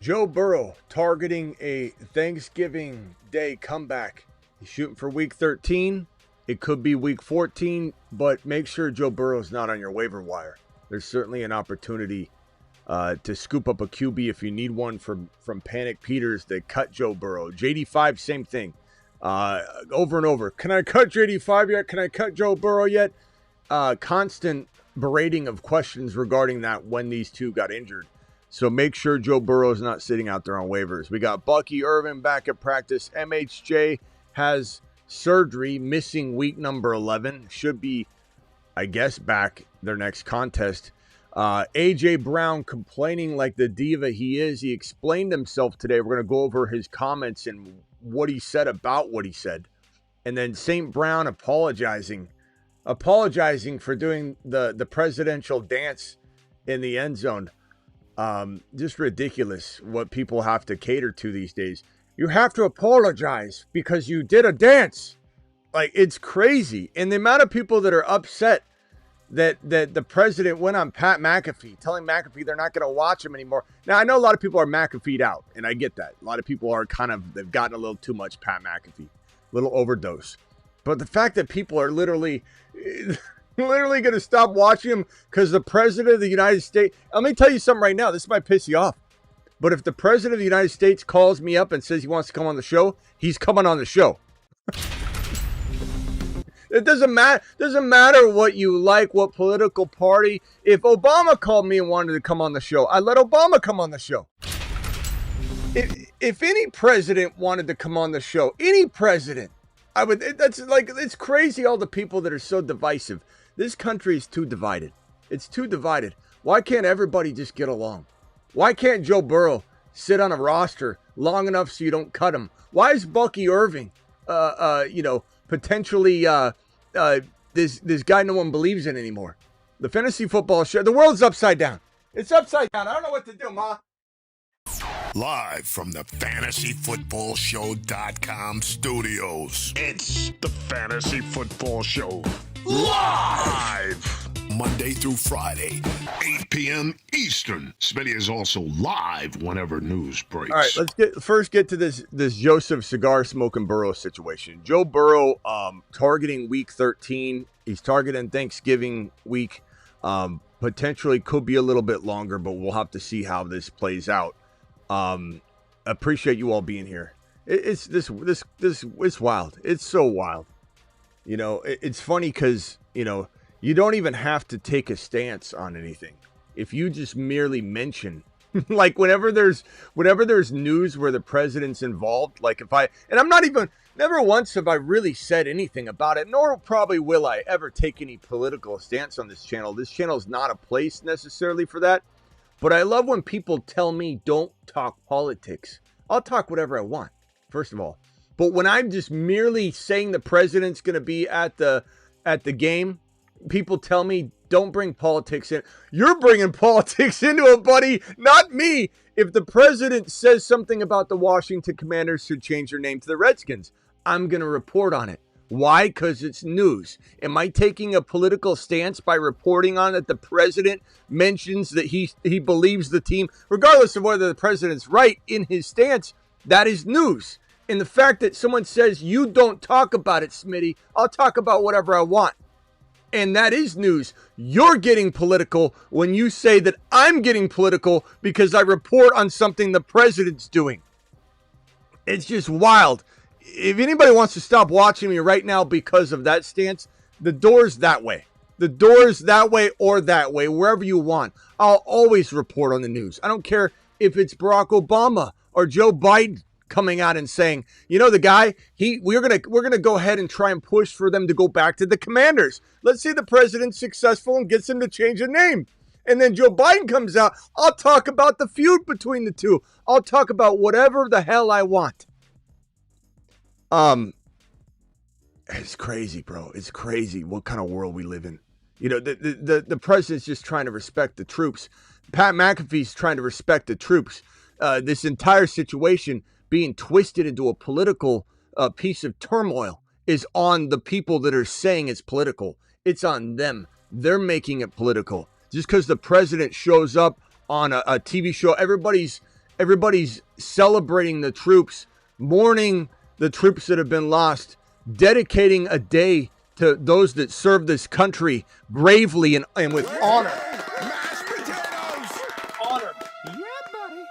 Joe Burrow targeting a Thanksgiving Day comeback. He's shooting for week 13. It could be week 14, but make sure Joe Burrow's not on your waiver wire. There's certainly an opportunity to scoop up a QB if you need one from Panic Peters to cut Joe Burrow. JD5, same thing. Over and over. Can I cut JD5 yet? Can I cut Joe Burrow yet? Constant berating of questions regarding that when these two got injured. So make sure Joe Burrow is not sitting out there on waivers. We got Bucky Irving back at practice. MHJ has surgery, missing week number 11. Should be, I guess, back their next contest. A.J. Brown complaining like the diva he is. He explained himself today. We're going to go over his comments and what he said about what he said. And then St. Brown apologizing for doing the presidential dance in the end zone. Just ridiculous what people have to cater to these days. You have to apologize because you did a dance. Like, it's crazy. And the amount of people that are upset that the president went on Pat McAfee, telling McAfee they're not going to watch him anymore. Now, I know a lot of people are McAfee'd out, and I get that. A lot of people are they've gotten a little too much Pat McAfee, a little overdose. But the fact that people are literally going to stop watching him because the president of the United States, let me tell you something right now, this might piss you off. But if the president of the United States calls me up and says he wants to come on the show, he's coming on the show. It doesn't matter what you like, what political party. If Obama called me and wanted to come on the show, I'd let Obama come on the show. If any president wanted to come on the show, any president, I would. It's crazy all the people that are so divisive. This country is too divided. It's too divided. Why can't everybody just get along? Why can't Joe Burrow sit on a roster long enough so you don't cut him? Why is Bucky Irving, potentially this guy no one believes in anymore? The fantasy football show, the world's upside down. It's upside down. I don't know what to do, Ma. Live from the fantasyfootballshow.com studios. It's the Fantasy Football Show. Live! Monday through Friday, 8 p.m. Eastern. Smitty is also live whenever news breaks. All right, let's get to this Joseph cigar smoking Burrow situation. Joe Burrow targeting week 13. He's targeting Thanksgiving week. Potentially could be a little bit longer, but we'll have to see how this plays out. Appreciate you all being here. It's wild. It's so wild. It's funny because, you don't even have to take a stance on anything. If you just merely mention, like whenever there's news where the president's involved, like never once have I really said anything about it, nor probably will I ever take any political stance on this channel. This channel is not a place necessarily for that. But I love when people tell me don't talk politics. I'll talk whatever I want, first of all. But when I'm just merely saying the president's going to be at the game, people tell me don't bring politics in. You're bringing politics into it, buddy, not me. If the president says something about the Washington Commanders should change their name to the Redskins, I'm going to report on it. Why? Because it's news. Am I taking a political stance by reporting on it? The president mentions that he believes the team, regardless of whether the president's right in his stance, that is news. And the fact that someone says, you don't talk about it, Smitty, I'll talk about whatever I want. And that is news. You're getting political when you say that I'm getting political because I report on something the president's doing. It's just wild. If anybody wants to stop watching me right now because of that stance, the door's that way. The door's that way or that way, wherever you want. I'll always report on the news. I don't care if it's Barack Obama or Joe Biden coming out and saying, the guy, we're gonna go ahead and try and push for them to go back to the Commanders. Let's see the president's successful and gets him to change the name. And then Joe Biden comes out. I'll talk about the feud between the two. I'll talk about whatever the hell I want. It's crazy, bro. It's crazy what kind of world we live in. The president's just trying to respect the troops. Pat McAfee's trying to respect the troops. This entire situation being twisted into a political piece of turmoil is on the people that are saying it's political. It's on them. They're making it political. Just because the president shows up on a TV show, everybody's Everybody's celebrating the troops, mourning the troops that have been lost, dedicating a day to those that serve this country bravely and with honor. Mashed potatoes! Honor. Yeah, buddy.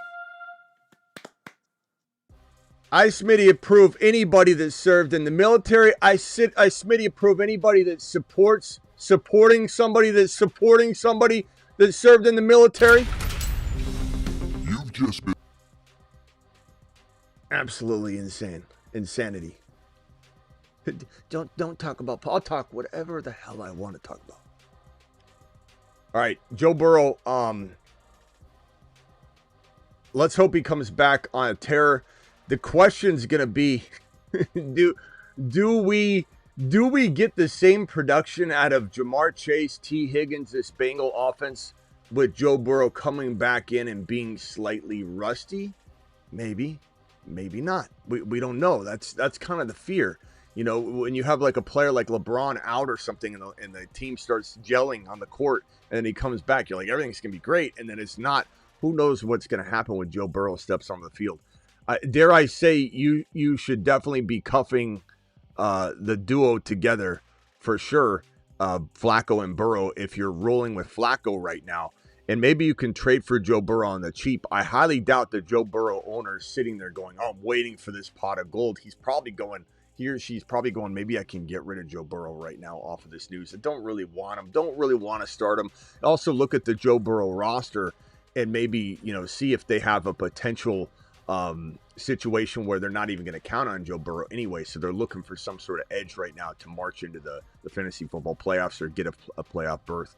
I, Smitty, approve anybody that served in the military. I, Smitty, approve anybody that supporting somebody that served in the military. You've just been... Absolutely insane. Insanity. Don't talk about... I'll talk whatever the hell I want to talk about. All right, Joe Burrow. Let's hope he comes back on a tear. The question's gonna be, do we get the same production out of Jamar Chase, T. Higgins, this Bengal offense, with Joe Burrow coming back in and being slightly rusty? Maybe not. We don't know. That's kind of the fear. You know, when you have like a player like LeBron out or something, and the team starts gelling on the court, and then he comes back, you're like, everything's gonna be great, and then it's not. Who knows what's gonna happen when Joe Burrow steps on the field? Dare I say, you should definitely be cuffing the duo together for sure, Flacco and Burrow, if you're rolling with Flacco right now. And maybe you can trade for Joe Burrow on the cheap. I highly doubt that Joe Burrow owner is sitting there going, oh, I'm waiting for this pot of gold. He's probably going, he or she's probably going, maybe I can get rid of Joe Burrow right now off of this news. I don't really want him. Don't really want to start him. Also look at the Joe Burrow roster and maybe, see if they have a potential situation where they're not even going to count on Joe Burrow anyway. So they're looking for some sort of edge right now to march into the fantasy football playoffs or get a playoff berth.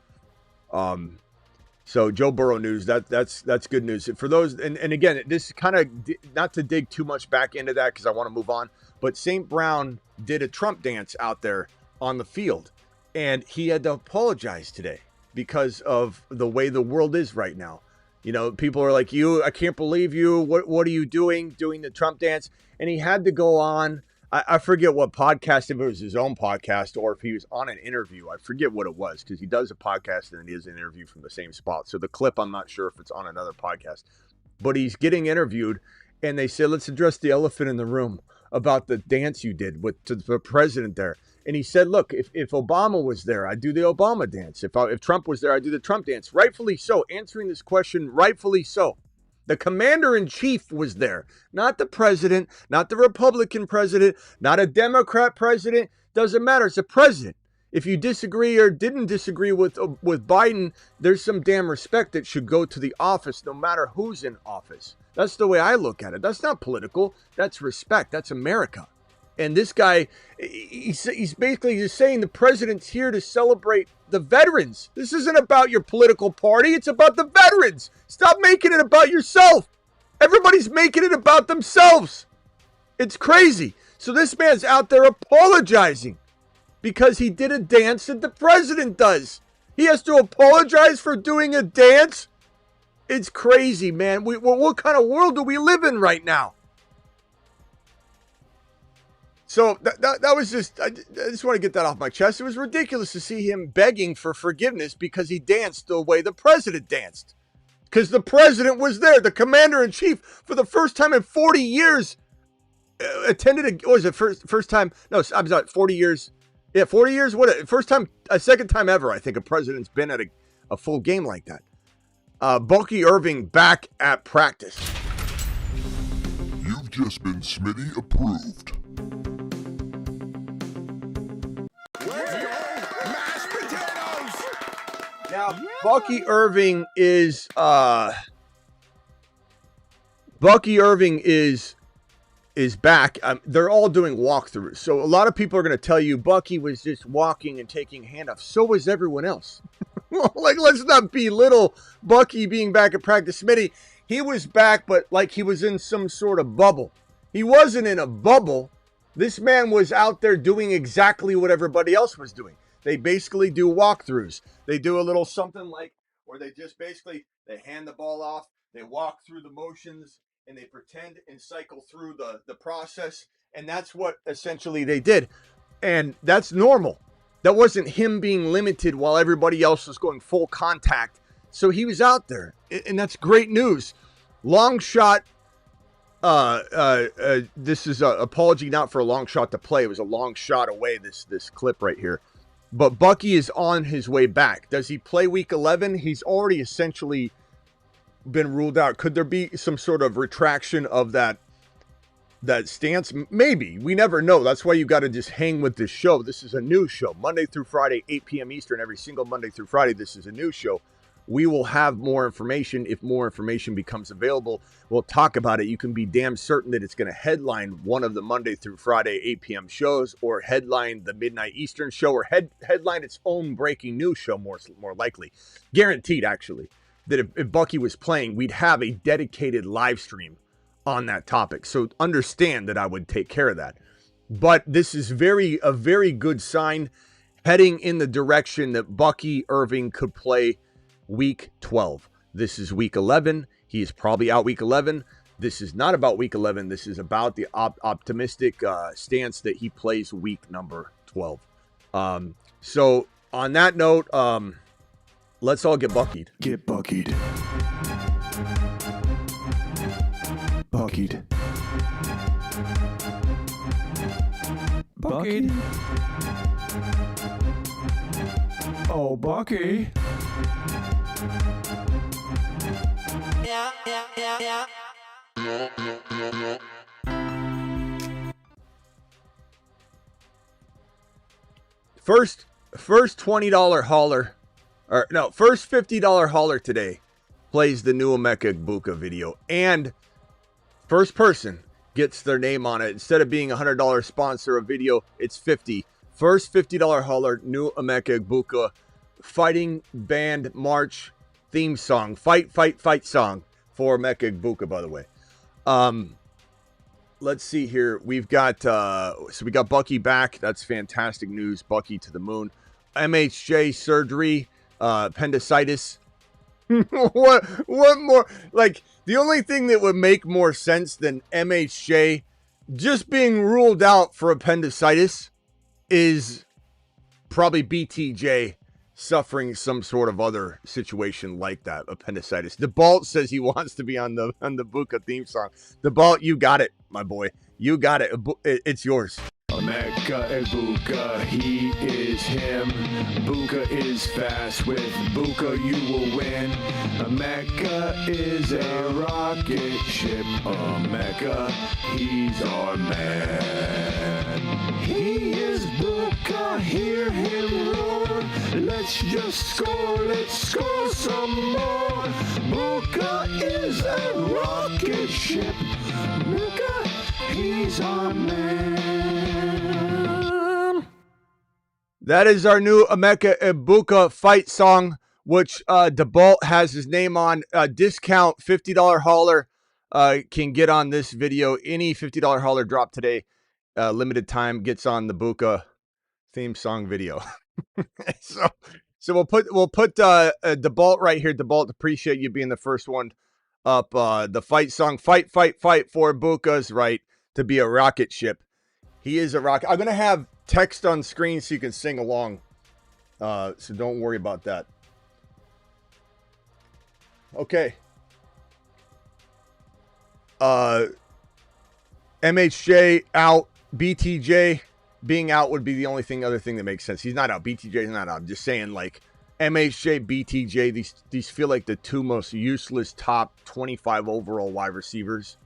So Joe Burrow news, that's good news for those. And again, this kind of, not to dig too much back into that because I want to move on, but St. Brown did a Trump dance out there on the field, and he had to apologize today because of the way the world is right now. People are like, I can't believe you. What are you doing the Trump dance? And he had to go on. I forget what podcast, if it was his own podcast or if he was on an interview. I forget what it was because he does a podcast and then he has an interview from the same spot. So the clip, I'm not sure if it's on another podcast. But he's getting interviewed and they said, let's address the elephant in the room about the dance you did to the president there. And he said, look, if Obama was there, I'd do the Obama dance. If Trump was there, I'd do the Trump dance. Rightfully so. Answering this question, rightfully so. The commander-in-chief was there, not the president, not the Republican president, not a Democrat president. Doesn't matter. It's a president. If you disagree or didn't disagree with Biden, there's some damn respect that should go to the office, no matter who's in office. That's the way I look at it. That's not political. That's respect. That's America. And this guy, he's basically just saying the president's here to celebrate the veterans. This isn't about your political party. It's about the veterans. Stop making it about yourself. Everybody's making it about themselves. It's crazy. So this man's out there apologizing because he did a dance that the president does. He has to apologize for doing a dance? It's crazy, man. What kind of world do we live in right now? So that was just, I just want to get that off my chest. It was ridiculous to see him begging for forgiveness because he danced the way the president danced. Because the president was there, the commander-in-chief, for the first time in 40 years, attended what was it, first time? No, I'm sorry, 40 years. Yeah, 40 years, second time ever, I think, a president's been at a full game like that. Bucky Irving back at practice. You've just been Smitty approved. Mashed potatoes! Now, yeah. Bucky Irving is back. They're all doing walkthroughs. So a lot of people are going to tell you Bucky was just walking and taking handoffs. So was everyone else. Like, let's not belittle Bucky being back at practice. Smitty, he was back, but like he was in some sort of bubble. He wasn't in a bubble. This man was out there doing exactly what everybody else was doing. They basically do walkthroughs. They do a little something like where they just basically, they hand the ball off, they walk through the motions, and they pretend and cycle through the process. And that's what essentially they did. And that's normal. That wasn't him being limited while everybody else was going full contact. So he was out there. And that's great news. Long shot. This is a apology not for a long shot to play. It was a long shot away. This clip right here. But Bucky is on his way back. Does he play week 11? He's already essentially been ruled out. Could there be some sort of retraction of that stance? Maybe. We never know. That's why you got to just hang with this show. This is a new show. Monday through Friday, 8 p.m. Eastern. Every single Monday through Friday, this is a new show. We will have more information. If more information becomes available, we'll talk about it. You can be damn certain that it's going to headline one of the Monday through Friday 8 p.m. shows, or headline the Midnight Eastern show, or headline its own breaking news show, more likely. Guaranteed, actually, that if Bucky was playing, we'd have a dedicated live stream on that topic. So understand that I would take care of that. But this is a very good sign heading in the direction that Bucky Irving could play week 12. This is week 11. He is probably out week 11. This is not about week 11. This is about the optimistic stance that he plays week number 12. So on that note, let's all get buckied. Get buckied. Buckied. Buckied. Oh, Bucky. Yeah. First $20 hauler, or no, first $50 hauler today plays the new Emeka Egbuka video, and first person gets their name on it. Instead of being a $100 sponsor of video, it's $50. First $50 hauler, new Emeka Egbuka fighting band march theme song, fight song for Emeka Egbuka, by the way. Let's see here. We've got we got Bucky back. That's fantastic news. Bucky to the moon. MHJ surgery, appendicitis. what more? Like, the only thing that would make more sense than MHJ just being ruled out for appendicitis is probably BTJ suffering some sort of other situation like that, appendicitis. DeBalt says he wants to be on the Buka theme song. DeBalt, you got it, my boy. You got it. It's yours. Emeka Egbuka, he is him. Buka is fast. With Buka you will win. Emeka is a rocket ship. Emeka, he's our man. He is Buka, hear him roar. Let's just score some more. Buka is a rocket ship. Buka, he's our man. That is our new Emeka Egbuka fight song, which DeBalt has his name on. Discount $50 hauler can get on this video. Any $50 hauler drop today, limited time, gets on the Buka theme song video. So we'll put DeBalt right here. DeBalt, appreciate you being the first one up. The fight song, fight for Buka's right to be a rocket ship. He is a rocket. I'm gonna have text on screen so you can sing along. So don't worry about that. Okay. MHJ out. BTJ being out would be the only other thing that makes sense. He's not out. BTJ is not out. I'm just saying, like, MHJ, BTJ, these feel like the two most useless top 25 overall wide receivers.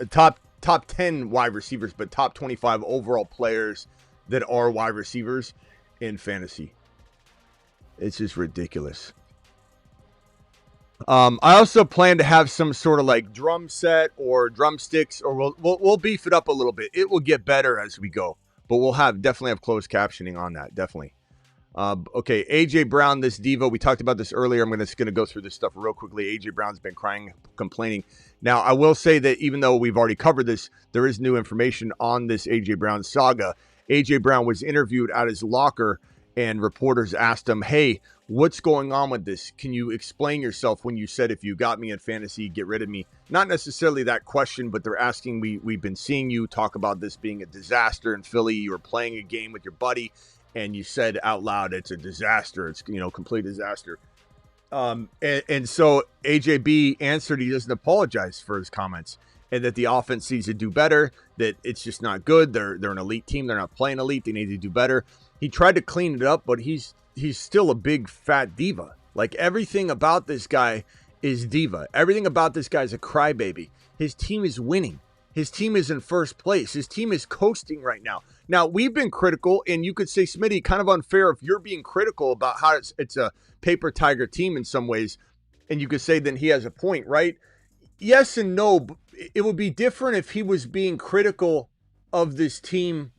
Top 10 wide receivers, but top 25 overall players that are wide receivers in fantasy. It's just ridiculous. I also plan to have some sort of like drum set or drumsticks, or we'll beef it up a little bit. It will get better as we go, but we'll definitely have closed captioning on that. Definitely. Okay, AJ Brown, this diva, we talked about this earlier. I'm just gonna go through this stuff real quickly. AJ Brown's been crying, complaining. Now, I will say that even though we've already covered this, there is new information on this AJ Brown saga. AJ Brown was interviewed at his locker, and reporters asked him, "Hey, what's going on with this? Can you explain yourself when you said if you got me in fantasy, get rid of me?" Not necessarily that question, but they're asking, we've been seeing you talk about this being a disaster in Philly. You were playing a game with your buddy, and you said out loud, it's a disaster. It's, complete disaster. And so AJB answered he doesn't apologize for his comments and that the offense needs to do better, that it's just not good. They're an elite team. They're not playing elite. They need to do better. He tried to clean it up, but he's still a big fat diva. Like, everything about this guy is diva. Everything about this guy is a crybaby. His team is winning. His team is in first place. His team is coasting right now. Now, we've been critical, and you could say, Smitty, kind of unfair if you're being critical about how it's a paper tiger team in some ways, and you could say then he has a point, right? Yes and no. It would be different if he was being critical of this team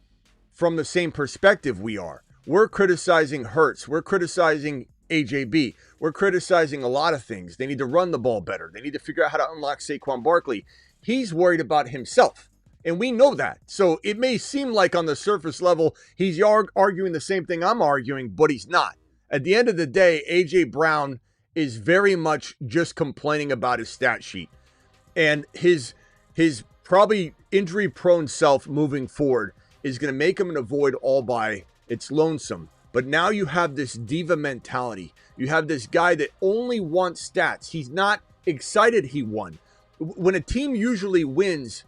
from the same perspective we are. We're criticizing Hurts. We're criticizing AJB. We're criticizing a lot of things. They need to run the ball better. They need to figure out how to unlock Saquon Barkley. He's worried about himself, and we know that. So it may seem like on the surface level he's arguing the same thing I'm arguing, but he's not. At the end of the day, A.J. Brown is very much just complaining about his stat sheet. And his probably injury-prone self moving forward is going to make him an avoid all by its lonesome. But now you have this diva mentality. You have this guy that only wants stats. He's not excited he won. When a team usually wins,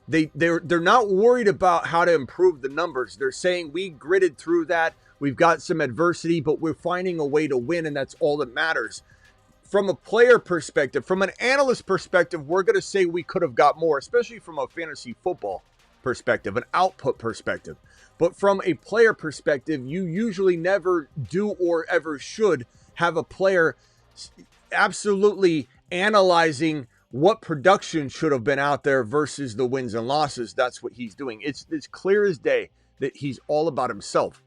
they're not worried about how to improve the numbers. They're saying we gritted through that. We've got some adversity, but we're finding a way to win, and that's all that matters. From a player perspective, from an analyst perspective, we're going to say we could have got more, especially from a fantasy football perspective, an output perspective. But from a player perspective, you usually never do or ever should have a player absolutely analyzing what production should have been out there versus the wins and losses. That's what he's doing. It's clear as day that he's all about himself.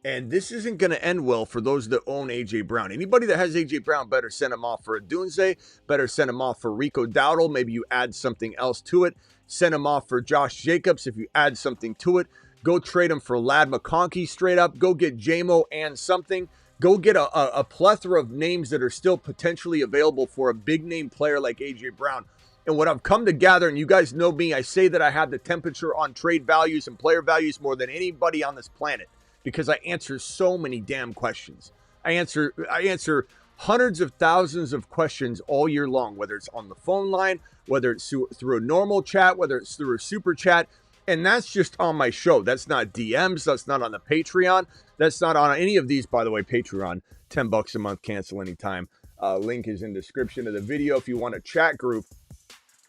And this isn't going to end well for those that own A.J. Brown. Anybody that has A.J. Brown better send him off for a Dunze, better send him off for Rico Dowdle. Maybe you add something else to it. Send him off for Josh Jacobs if you add something to it. Go trade him for Lad McConkey straight up. Go get J-Mo and something. Go get a plethora of names that are still potentially available for a big name player like A.J. Brown. And what I've come to gather, and you guys know me, I say that I have the temperature on trade values and player values more than anybody on this planet, because I answer so many damn questions. I answer hundreds of thousands of questions all year long, whether it's on the phone line, whether it's through a normal chat, whether it's through a super chat. And that's just on my show. That's not DMs. That's not on the Patreon. That's not on any of these, by the way. Patreon, $10 a month, cancel anytime. Link is in the description of the video. If you want a chat group,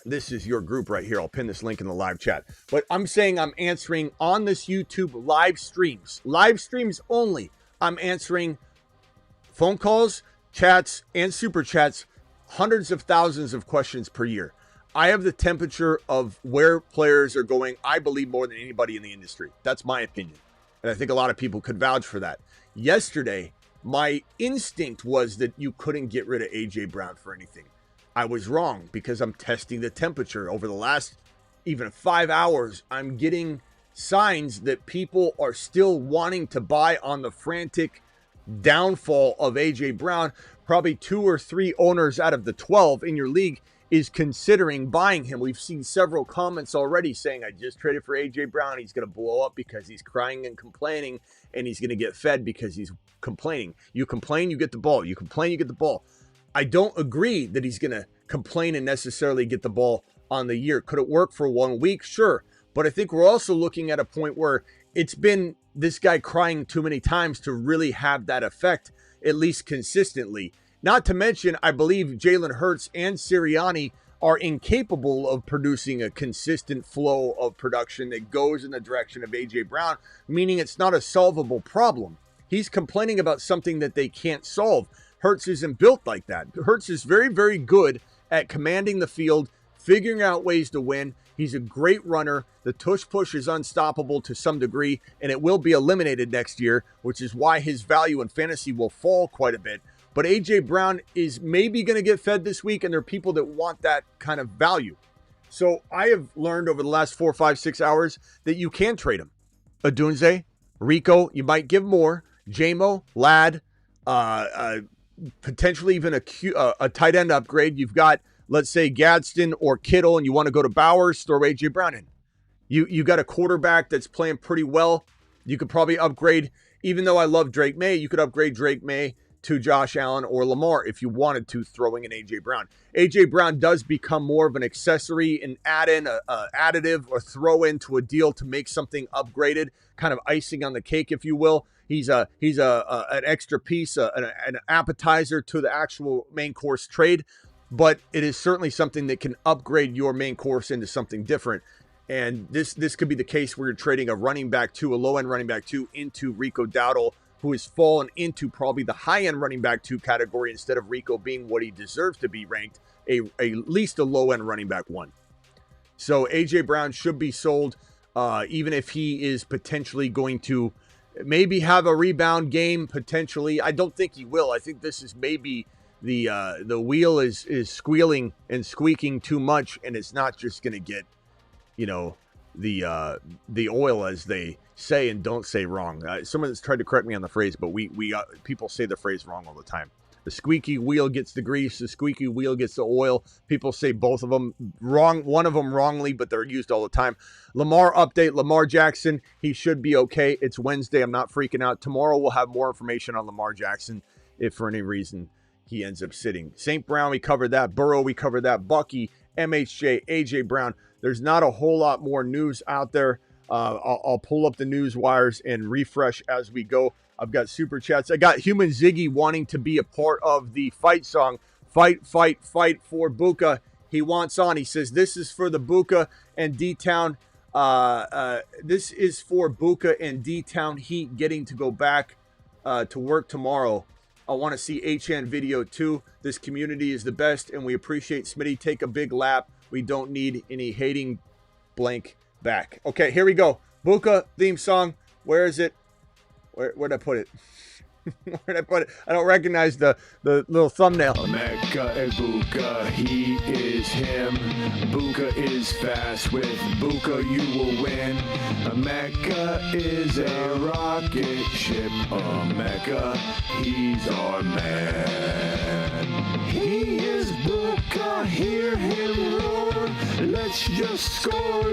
this is your group right here. I'll pin this link in the live chat. But I'm saying I'm answering on this YouTube live streams only. I'm answering phone calls, chats, and super chats, hundreds of thousands of questions per year. I have the temperature of where players are going, I believe, more than anybody in the industry. That's my opinion. And I think a lot of people could vouch for that. Yesterday, my instinct was that you couldn't get rid of A.J. Brown for anything. I was wrong because I'm testing the temperature. Over the last even 5 hours, I'm getting signs that people are still wanting to buy on the frantic downfall of A.J. Brown. Probably 2 or 3 owners out of the 12 in your league is considering buying him. We've seen several comments already saying, I just traded for A.J. Brown. He's going to blow up because he's crying and complaining, and he's going to get fed because he's complaining. You complain, you get the ball. You complain, you get the ball. I don't agree that he's going to complain and necessarily get the ball on the year. Could it work for 1 week? Sure. But I think we're also looking at a point where it's been this guy crying too many times to really have that effect, at least consistently. Not to mention, I believe Jalen Hurts and Sirianni are incapable of producing a consistent flow of production that goes in the direction of A.J. Brown, meaning it's not a solvable problem. He's complaining about something that they can't solve. Hurts isn't built like that. Hurts is very, very good at commanding the field, figuring out ways to win. He's a great runner. The tush push is unstoppable to some degree, and it will be eliminated next year, which is why his value in fantasy will fall quite a bit. But A.J. Brown is maybe going to get fed this week, and there are people that want that kind of value. So I have learned over the last 4, 5, 6 hours that you can trade him. Adunze, Rico, you might give more. J-Mo, Lad, potentially even a tight end upgrade. You've got, let's say, Gadsden or Kittle, and you want to go to Bowers, throw A.J. Brown in. You got a quarterback that's playing pretty well. You could probably upgrade, even though I love Drake May, you could upgrade Drake May to Josh Allen or Lamar if you wanted to, throwing in A.J. Brown. A.J. Brown does become more of an accessory, an add-in, a additive, or throw-in to a deal to make something upgraded, kind of icing on the cake, if you will. He's an extra piece, an appetizer to the actual main course trade, but it is certainly something that can upgrade your main course into something different. And this could be the case where you're trading a running back 2, a low-end running back 2, into Rico Dowdle, who has fallen into probably the high-end running back 2 category instead of Rico being what he deserves to be ranked, at least a low-end running back 1. So A.J. Brown should be sold, even if he is potentially going to maybe have a rebound game, potentially. I don't think he will. I think this is maybe the wheel is squealing and squeaking too much, and it's not just going to get, the oil, as they say and don't say wrong. Someone has tried to correct me on the phrase, but we people say the phrase wrong all the time. The squeaky wheel gets the grease. The squeaky wheel gets the oil. People say both of them wrong. One of them wrongly, but they're used all the time. Lamar update. Lamar Jackson. He should be okay. It's Wednesday. I'm not freaking out. Tomorrow we'll have more information on Lamar Jackson if for any reason he ends up sitting. St. Brown, we covered that. Burrow, we covered that. Bucky, MHJ, A.J. Brown. There's not a whole lot more news out there. I'll pull up the news wires and refresh as we go. I've got super chats. I got Human Ziggy wanting to be a part of the fight song. Fight, fight, fight for Buka. He wants on. He says, this is for the Buka and D-Town. This is for Buka and D-Town Heat getting to go back to work tomorrow. I want to see HN video too. This community is the best, and we appreciate Smitty. Take a big lap. We don't need any hating blank back. Okay, here we go. Buka theme song. Where is it? Where'd I put it? Where'd I put it? I don't recognize the little thumbnail. Mecca and Buka, he is him. Buka is fast. With Buka you will win. Mecca is a rocket ship. Mecca, he's our man. He is Buka, hear him roar. Let's just score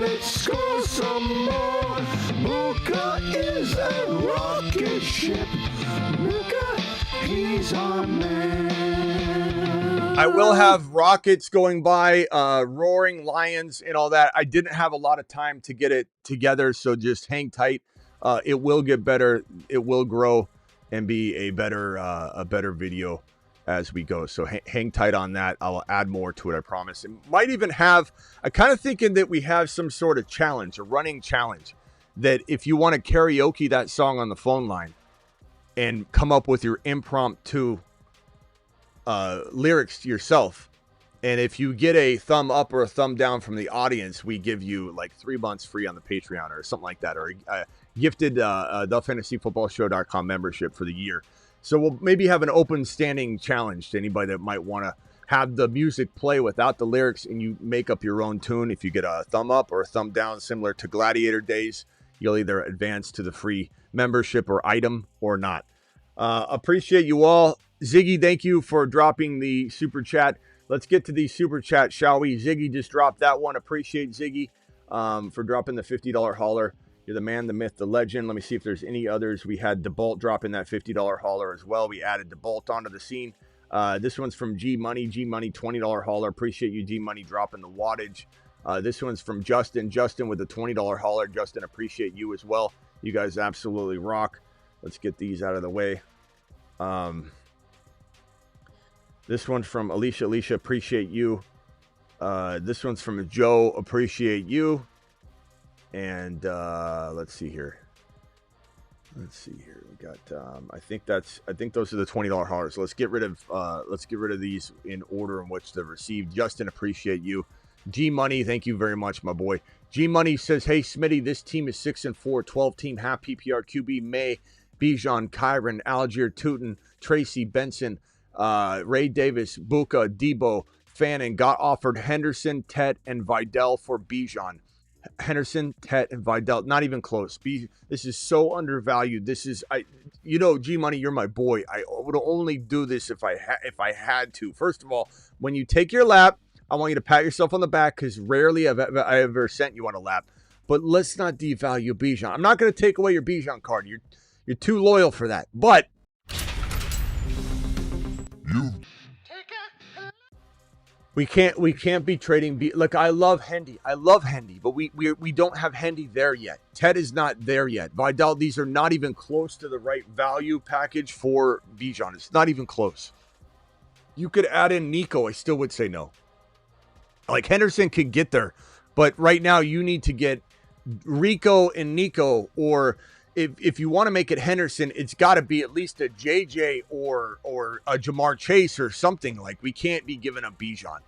some more. Buka is a rocket ship. Buka, he's our man. I will have rockets going by, roaring lions and all that. I didn't have a lot of time to get it together, so just hang tight. It will get better. It will grow and be a better video as we go. So hang tight on that. I'll add more to it, I promise. It might even have, I'm kind of thinking that we have some sort of challenge, a running challenge, that if you want to karaoke that song on the phone line and come up with your impromptu lyrics yourself, and if you get a thumb up or a thumb down from the audience, we give you like 3 months free on the Patreon or something like that, or a gifted thefantasyfootballshow.com membership for the year. So we'll maybe have an open standing challenge to anybody that might want to have the music play without the lyrics, and you make up your own tune. If you get a thumb up or a thumb down, similar to Gladiator Days, you'll either advance to the free membership or item or not. Appreciate you all. Ziggy, thank you for dropping the super chat. Let's get to the super chat, shall we? Ziggy just dropped that one. Appreciate Ziggy for dropping the $50 hauler. You're the man, the myth, the legend. Let me see if there's any others. We had DeBolt dropping that $50 hauler as well. We added DeBolt onto the scene. This one's from G Money. G Money, $20 hauler. Appreciate you, G Money, dropping the wattage. This one's from Justin. Justin with the $20 hauler. Justin, appreciate you as well. You guys absolutely rock. Let's get these out of the way. This one's from Alicia. Alicia, appreciate you. This one's from Joe. Appreciate you. And let's see here. We got. I think those are the $20 haulers. So let's get rid of these in order in which they're received. Justin, appreciate you. G Money, thank you very much, my boy. G Money says, hey Smitty, this team is 6-4, 12-team half PPR QB. May, Bijan, Kyron, Algier, Tootin, Tracy, Benson, Ray Davis, Buka, Debo, Fannin. Got offered Henderson, Tet, and Vidal for Bijan. Henderson, Tet, and Vidal, not even close. This is so undervalued. This is, G Money, you're my boy. I would only do this if I had to. First of all, when you take your lap, I want you to pat yourself on the back, because rarely have I ever sent you on a lap. But let's not devalue Bijan. I'm not going to take away your Bijan card. You're too loyal for that. But We can't be trading. Look, I love Hendy. But we don't have Hendy there yet. Ted is not there yet. Vidal, these are not even close to the right value package for Bijan. It's not even close. You could add in Nico. I still would say no. Like Henderson could get there, but right now you need to get Rico and Nico, or if you want to make it Henderson, it's got to be at least a JJ or a Jamar Chase or something. Like, we can't be giving up Bijan.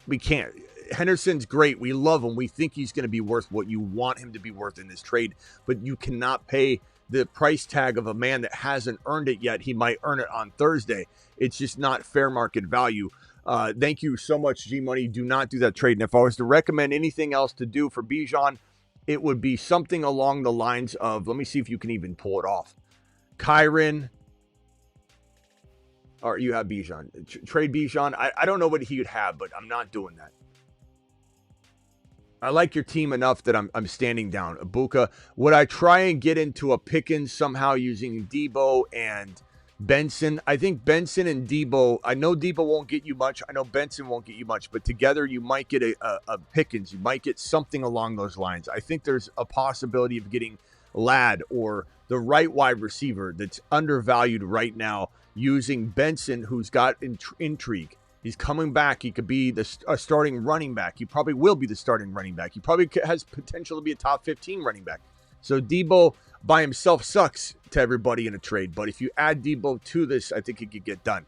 We can't. Henderson's great. We love him. We think he's going to be worth what you want him to be worth in this trade, but you cannot pay the price tag of a man that hasn't earned it yet. He might earn it on Thursday. It's just not fair market value. Thank you so much, G-Money. Do not do that trade. And if I was to recommend anything else to do for Bijan, it would be something along the lines of, let me see if you can even pull it off. Kyron, or you have Bijan. Trade Bijan. I don't know what he would have, but I'm not doing that. I like your team enough that I'm standing down. Ibuka. Would I try and get into a Pickens somehow using Debo and Benson? I think Benson and Debo, I know Debo won't get you much. I know Benson won't get you much, but together you might get a Pickens. You might get something along those lines. I think there's a possibility of getting Ladd or the right wide receiver that's undervalued right now using Benson, who's got intrigue. He's coming back. He could be a starting running back. He probably will be the starting running back. He probably has potential to be a top 15 running back. So Debo by himself sucks to everybody in a trade. But if you add Debo to this, I think it could get done.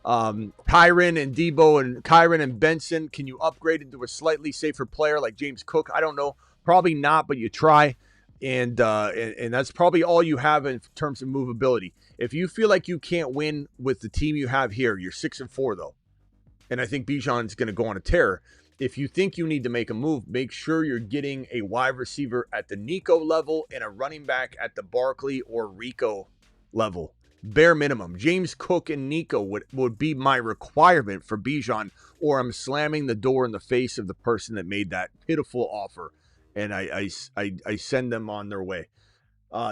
Kyron and Debo and Kyron and Benson, can you upgrade into a slightly safer player like James Cook? I don't know. Probably not, but you try. And that's probably all you have in terms of movability. If you feel like you can't win with the team you have here, you're 6-4 though. And I think Bijan's going to go on a tear. If you think you need to make a move, make sure you're getting a wide receiver at the Nico level and a running back at the Barkley or Rico level. Bare minimum. James Cook and Nico would be my requirement for Bijan, or I'm slamming the door in the face of the person that made that pitiful offer. And I send them on their way.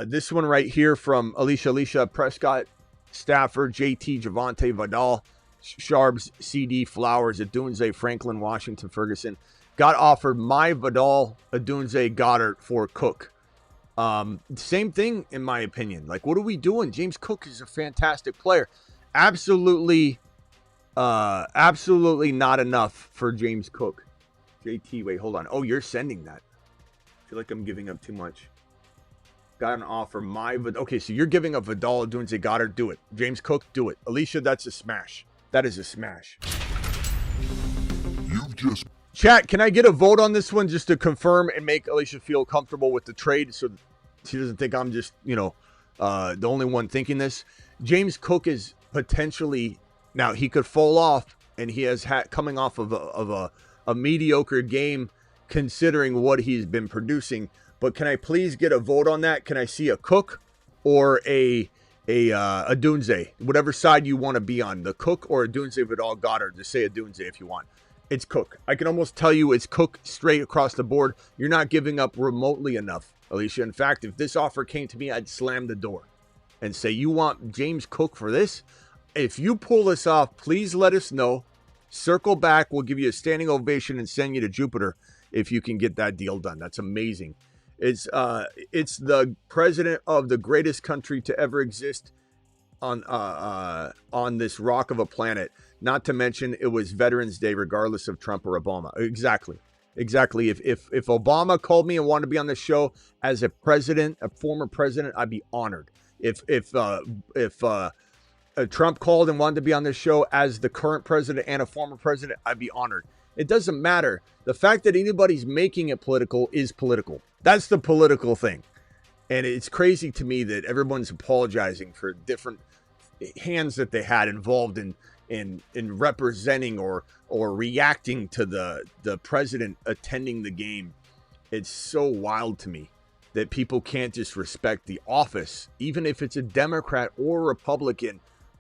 This one right here from Alicia Prescott, Stafford, JT, Javonte, Vidal, Sharps, CD, Flowers, Adunze, Franklin, Washington, Ferguson. Got offered my Vidal, Adunze, Goddard for Cook. Same thing in my opinion. Like, what are we doing? James Cook is a fantastic player. Absolutely not enough for James Cook. JT, wait, hold on. Oh, you're sending that. I feel like I'm giving up too much. Got an offer. Okay, so you're giving up Vidal, Adunze, Goddard. Do it. James Cook, do it. Alicia, that's a smash. That is a smash. Chat, can I get a vote on this one just to confirm and make Alicia feel comfortable with the trade so she doesn't think I'm just, the only one thinking this? James Cook is potentially, now he could fall off, and he has coming off of a mediocre game considering what he's been producing. But can I please get a vote on that? Can I see a Cook or a Adunze, whatever side you want to be on, the Cook or Adunze, Vidal, Goddard? Just say Adunze if you want. It's Cook. I can almost tell you it's Cook straight across the board. You're not giving up remotely enough, Alicia. In fact, if this offer came to me, I'd slam the door and say, you want James Cook for this? If you pull this off, please let us know. Circle back. We'll give you a standing ovation and send you to Jupiter if you can get that deal done. That's amazing. It's the president of the greatest country to ever exist on this rock of a planet. Not to mention, it was Veterans Day, regardless of Trump or Obama. Exactly. If Obama called me and wanted to be on the show as a president, a former president, I'd be honored. If Trump called and wanted to be on this show as the current president and a former president, I'd be honored. It doesn't matter. The fact that anybody's making it political is political. That's the political thing. And it's crazy to me that everyone's apologizing for different hands that they had involved in representing or reacting to the president attending the game. It's so wild to me that people can't just respect the office, even if it's a Democrat or Republican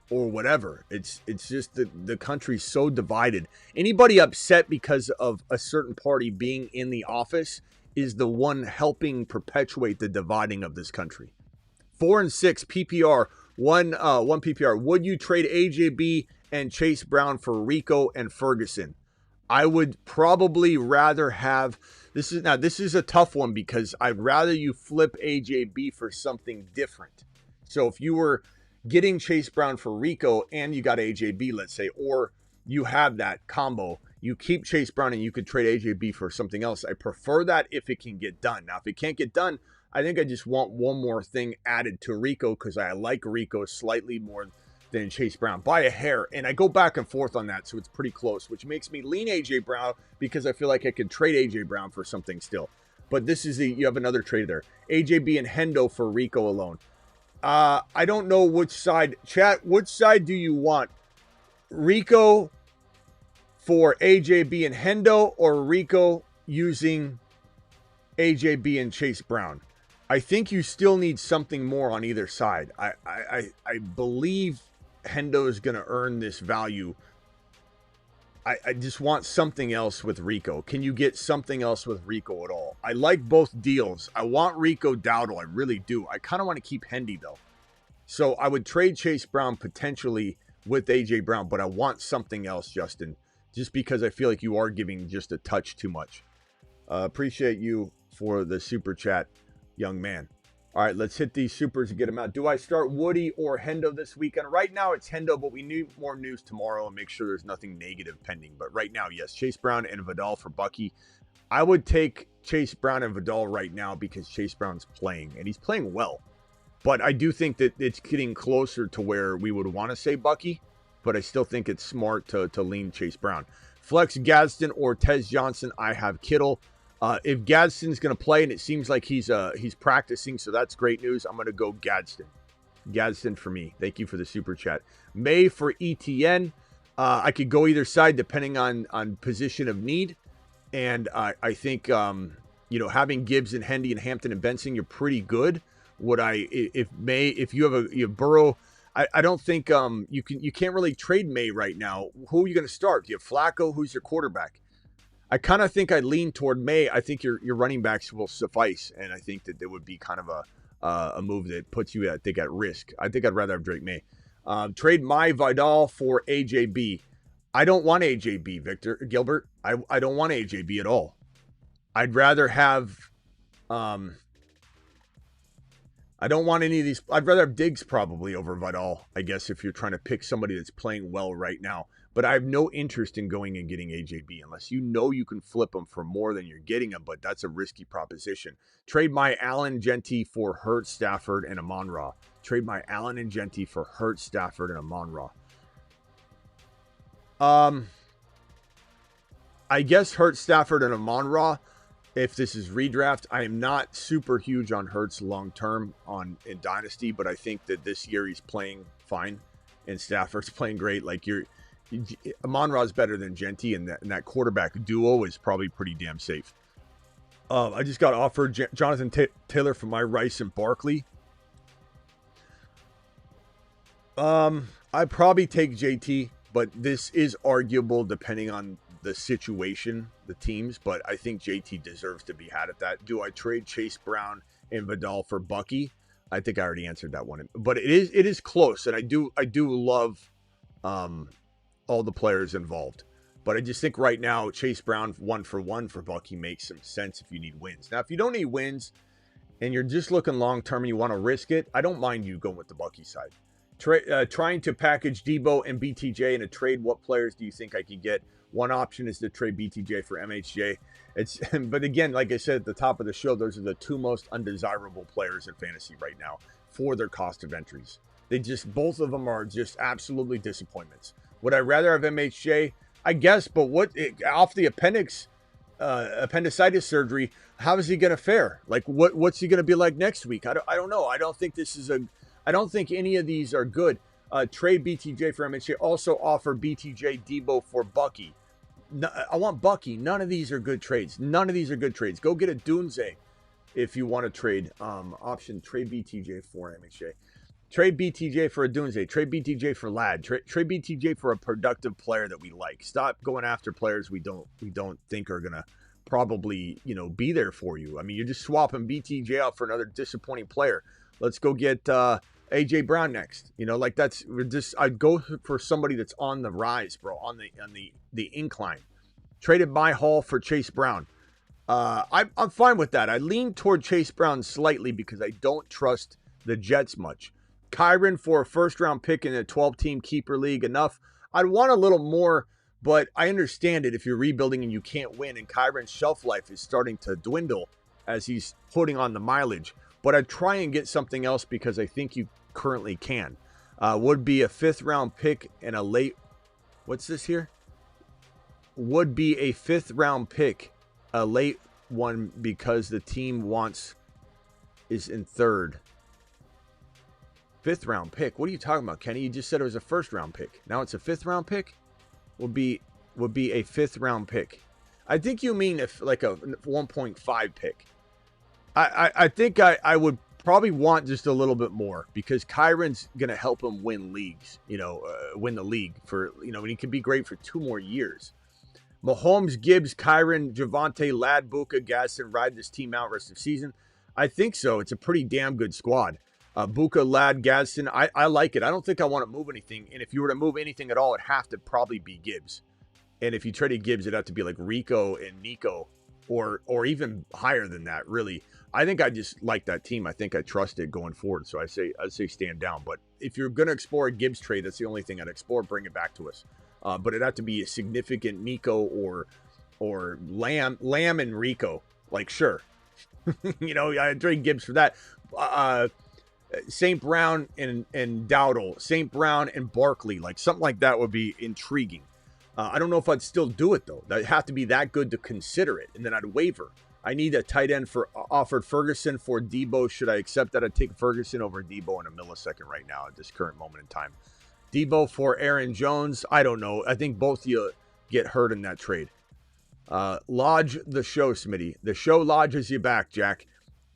or whatever. It's just the country's so divided. Anybody upset because of a certain party being in the office is the one helping perpetuate the dividing of this country. 4 and 6 PPR, one PPR. Would you trade AJB and Chase Brown for Rico and Ferguson? I would probably rather have this is a tough one because I'd rather you flip AJB for something different. So if you were getting Chase Brown for Rico and you got AJB, let's say, or you have that combo, you keep Chase Brown and you could trade AJB for something else. I prefer that if it can get done. Now, if it can't get done, I think I just want one more thing added to Rico because I like Rico slightly more than Chase Brown by a hair. And I go back and forth on that, so it's pretty close, which makes me lean AJ Brown because I feel like I could trade AJ Brown for something still. But this is you have another trade there. AJB and Hendo for Rico alone. I don't know which side. Chat, which side do you want? Rico for AJB and Hendo or Rico using AJB and Chase Brown? I think you still need something more on either side. I believe Hendo is going to earn this value. I just want something else with Rico. Can you get something else with Rico at all? I like both deals. I want Rico Dowdle. I really do. I kind of want to keep Hendy, though. So I would trade Chase Brown potentially with AJ Brown, but I want something else, Justin, just because I feel like you are giving just a touch too much. Appreciate you for the super chat, young man. All right, let's hit these supers and get them out. Do I start Woody or Hendo this weekend? Right now, it's Hendo, but we need more news tomorrow and make sure there's nothing negative pending. But right now, yes, Chase Brown and Vidal for Bucky. I would take Chase Brown and Vidal right now because Chase Brown's playing, and he's playing well. But I do think that it's getting closer to where we would want to say Bucky, but I still think it's smart to lean Chase Brown. Flex Gadsden or Tez Johnson, I have Kittle. If Gadsden's going to play, and it seems like he's practicing, so that's great news, I'm going to go Gadsden. Gadsden for me. Thank you for the super chat. May for ETN. I could go either side depending on position of need. And I think, having Gibbs and Hendy and Hampton and Benson, you're pretty good. If you have Burrow, I don't think you can't really trade May right now. Who are you going to start? Do you have Flacco? Who's your quarterback? I kind of think I lean toward May. I think your running backs will suffice, and I think that there would be kind of a move that puts you, at risk. I think I'd rather have Drake May. Trade my Vidal for AJB. I don't want AJB, Victor Gilbert. I don't want AJB at all. I'd rather have. I don't want any of these. I'd rather have Diggs probably over Vidal, I guess, if you're trying to pick somebody that's playing well right now. But I have no interest in going and getting AJB unless you know you can flip him for more than you're getting him, but that's a risky proposition. Trade my Allen Genty for Hurt, Stafford, and Amon-Ra. Trade my Allen and Genty for Hurt, Stafford, and Amon-Ra. I guess Hurt, Stafford, and Amon-Ra. If this is redraft, I am not super huge on Hurts long-term in Dynasty, but I think that this year he's playing fine and Stafford's playing great. Like Amon-Ra is better than Genty, and that quarterback duo is probably pretty damn safe. I just got offered Jonathan Taylor for my Rice and Barkley. I'd probably take JT, but this is arguable depending on the situation, the teams, but I think JT deserves to be had at that. Do I trade Chase Brown and Vidal for Bucky? I think I already answered that one, but it is close, and I do love all the players involved. But I just think right now, Chase Brown 1-for-1 for Bucky makes some sense if you need wins. Now, if you don't need wins and you're just looking long-term and you want to risk it, I don't mind you going with the Bucky side. Trying to package Debo and BTJ in a trade, what players do you think I could get? One option is to trade BTJ for MHJ. But again, like I said at the top of the show, those are the two most undesirable players in fantasy right now for their cost of entries. Both of them are just absolutely disappointments. Would I rather have MHJ? I guess, but off the appendicitis surgery, how is he going to fare? Like, what's he going to be like next week? I don't know. I don't think any of these are good. Trade BTJ for MHJ. Also offer BTJ Debo for Bucky. No, I want Bucky. None of these are good trades. Go get a Dunze if you want to trade. Option trade BTJ for MHJ. Trade BTJ for a Dunze. Trade BTJ for Ladd. Trade BTJ for a productive player that we like. Stop going after players we don't think are gonna probably be there for you. I mean, you're just swapping BTJ out for another disappointing player. Let's go get AJ Brown next. I'd go for somebody that's on the rise, bro, on the incline. Traded my Hall for Chase Brown. I'm fine with that. I lean toward Chase Brown slightly because I don't trust the Jets much. Kyren for a first-round pick in a 12-team keeper league, enough. I'd want a little more, but I understand it if you're rebuilding and you can't win, and Kyren's shelf life is starting to dwindle as he's putting on the mileage. But I'd try and get something else because I think you currently can. Would be a 5th-round pick and a late... What's this here? Would be a 5th-round pick, a late one because the team is in 3rd. 5th-round pick. What are you talking about, Kenny? You just said it was a 1st-round pick. Now it's a 5th-round pick? Would be a 5th-round pick. I think you mean like a 1.5 pick. I think I would probably want just a little bit more because Kyren's going to help him win leagues, win the league and he could be great for 2 more years. Mahomes, Gibbs, Kyren, Javonte, Ladd, Buka, Gaston ride this team out rest of the season. I think so. It's a pretty damn good squad. Buka, Ladd, Gadsden, I like it. I don't think I want to move anything. And if you were to move anything at all, it'd have to probably be Gibbs. And if you traded Gibbs, it'd have to be like Rico and Nico or even higher than that, really. I think I just like that team. I think I trust it going forward. So I'd say stand down. But if you're going to explore a Gibbs trade, that's the only thing I'd explore. Bring it back to us. But it'd have to be a significant Nico or Lamb and Rico. Like, sure. I'd trade Gibbs for that. St. Brown and Dowdle, St. Brown and Barkley, like something like that would be intriguing. I don't know if I'd still do it though. That'd have to be that good to consider it, and then I'd waver. I need a tight end for offered Ferguson for Debo. Should I accept that? I'd take Ferguson over Debo in a millisecond right now at this current moment in time. Debo for Aaron Jones. I don't know. I think both of you get hurt in that trade. Lodge the show, Smitty. The show lodges you back, Jack.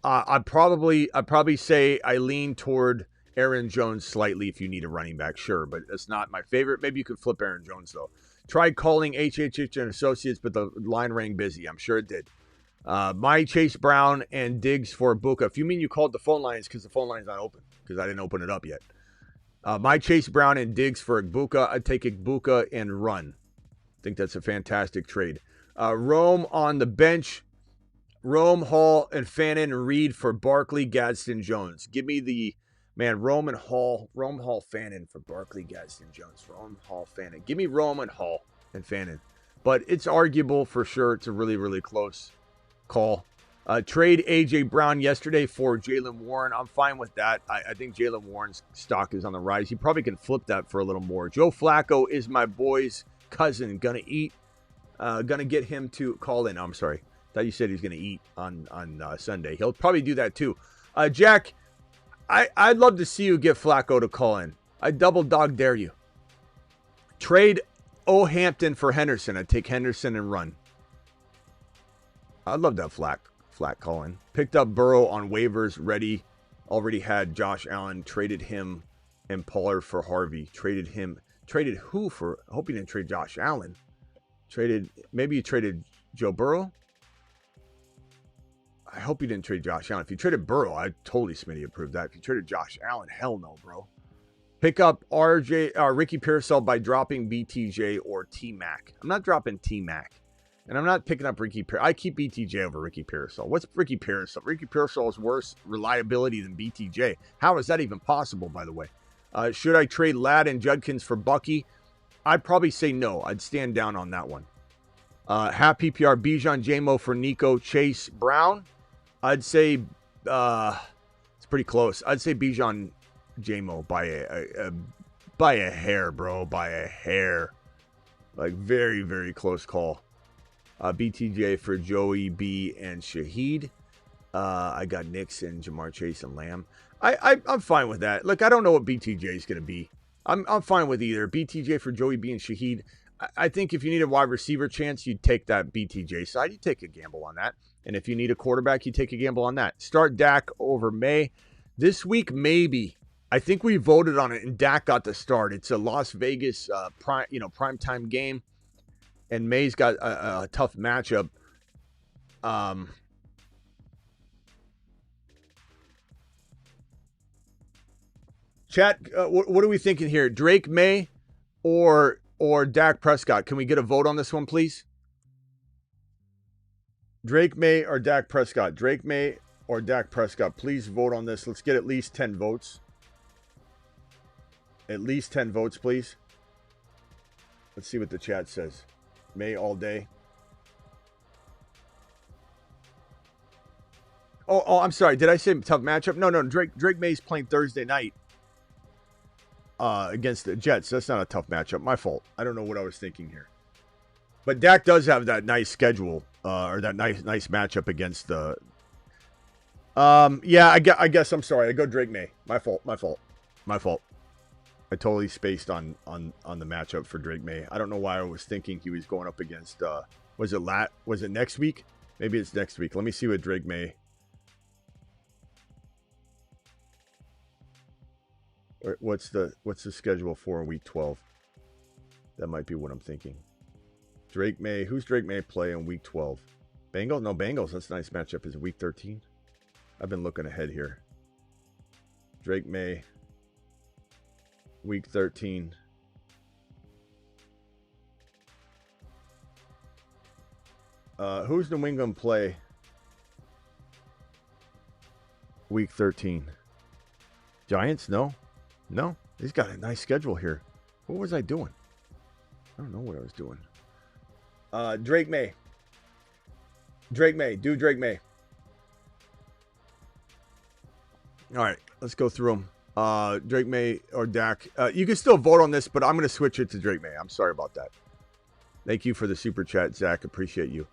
I'd probably say I lean toward Aaron Jones slightly if you need a running back, sure, but that's not my favorite. Maybe you could flip Aaron Jones, though. Tried calling HHH and Associates, but the line rang busy. I'm sure it did. My Chase Brown and Diggs for Buka. If you mean you called the phone lines because the phone line's not open, because I didn't open it up yet. My Chase Brown and Diggs for Buka. I'd take Buka and run. I think that's a fantastic trade. Rome on the bench. Rome, Hall, and Fannin and Reed for Barkley, Gadsden, Jones. Give me the, Rome, Hall, Fannin for Barkley, Gadsden, Jones. Rome, Hall, Fannin. Give me Rome and Hall and Fannin. But it's arguable for sure. It's a really, really close call. Trade A.J. Brown yesterday for Jaylen Warren. I'm fine with that. I think Jaylen Warren's stock is on the rise. You probably can flip that for a little more. Joe Flacco is my boy's cousin. Gonna get him to call in. I'm sorry. Thought you said he's going to eat on Sunday. He'll probably do that too. Jack, I'd love to see you get Flacco to call in. I double dog dare you. Trade Hampton for Henderson. I'd take Henderson and run. I'd love that Flack call in. Picked up Burrow on waivers. Already had Josh Allen. Traded him and Pollard for Harvey. Traded who for? I hope you didn't trade Josh Allen. Maybe you traded Joe Burrow. I hope you didn't trade Josh Allen. If you traded Burrow, I'd totally Smitty approve that. If you traded Josh Allen, hell no, bro. Pick up Ricky Pearsall by dropping BTJ or T-Mac. I'm not dropping T-Mac. And I'm not picking up Ricky Pearsall. I keep BTJ over Ricky Pearsall. What's Ricky Pearsall? Ricky Pearsall is worse reliability than BTJ. How is that even possible, by the way? Should I trade Ladd and Judkins for Bucky? I'd probably say no. I'd stand down on that one. Half PPR, Bijan Jamo for Nico, Chase Brown. I'd say it's pretty close. I'd say Bijan Jamo by a hair, bro. By a hair. Like very, very close call. BTJ for Joey B and Shaheed. I got Nixon, Jamar Chase, and Lamb. I'm fine with that. Look, I don't know what BTJ is going to be. I'm fine with either. BTJ for Joey B and Shaheed. I think if you need a wide receiver chance, you'd take that BTJ side. You take a gamble on that. And if you need a quarterback, you take a gamble on that. Start Dak over May. This week, maybe. I think we voted on it, and Dak got the start. It's a Las Vegas primetime game, and May's got a tough matchup. Chat, what are we thinking here? Drake May or Dak Prescott? Can we get a vote on this one, please? Drake May or Dak Prescott? Drake May or Dak Prescott? Please vote on this. Let's get at least 10 votes. At least 10 votes, please. Let's see what the chat says. May all day. Oh, I'm sorry. Did I say tough matchup? No. Drake May's playing Thursday night against the Jets. That's not a tough matchup. My fault. I don't know what I was thinking here. But Dak does have that nice schedule or that nice matchup against the. Yeah, I guess I'm sorry. I go Drake May. My fault. I totally spaced on the matchup for Drake May. I don't know why I was thinking he was going up against. Was it next week? Maybe it's next week. Let me see what Drake May. What's the schedule for week 12? That might be what I'm thinking. Drake May. Who's Drake May play in week 12? Bengals? No, Bengals. That's a nice matchup. Is it week 13? I've been looking ahead here. Drake May. Week 13. Who's New England play? Week 13. Giants? No. He's got a nice schedule here. What was I doing? I don't know what I was doing. Drake May. Do Drake May. All right, let's go through them. Drake May or Dak. You can still vote on this, but I'm going to switch it to Drake May. I'm sorry about that. Thank you for the super chat, Zach. Appreciate you.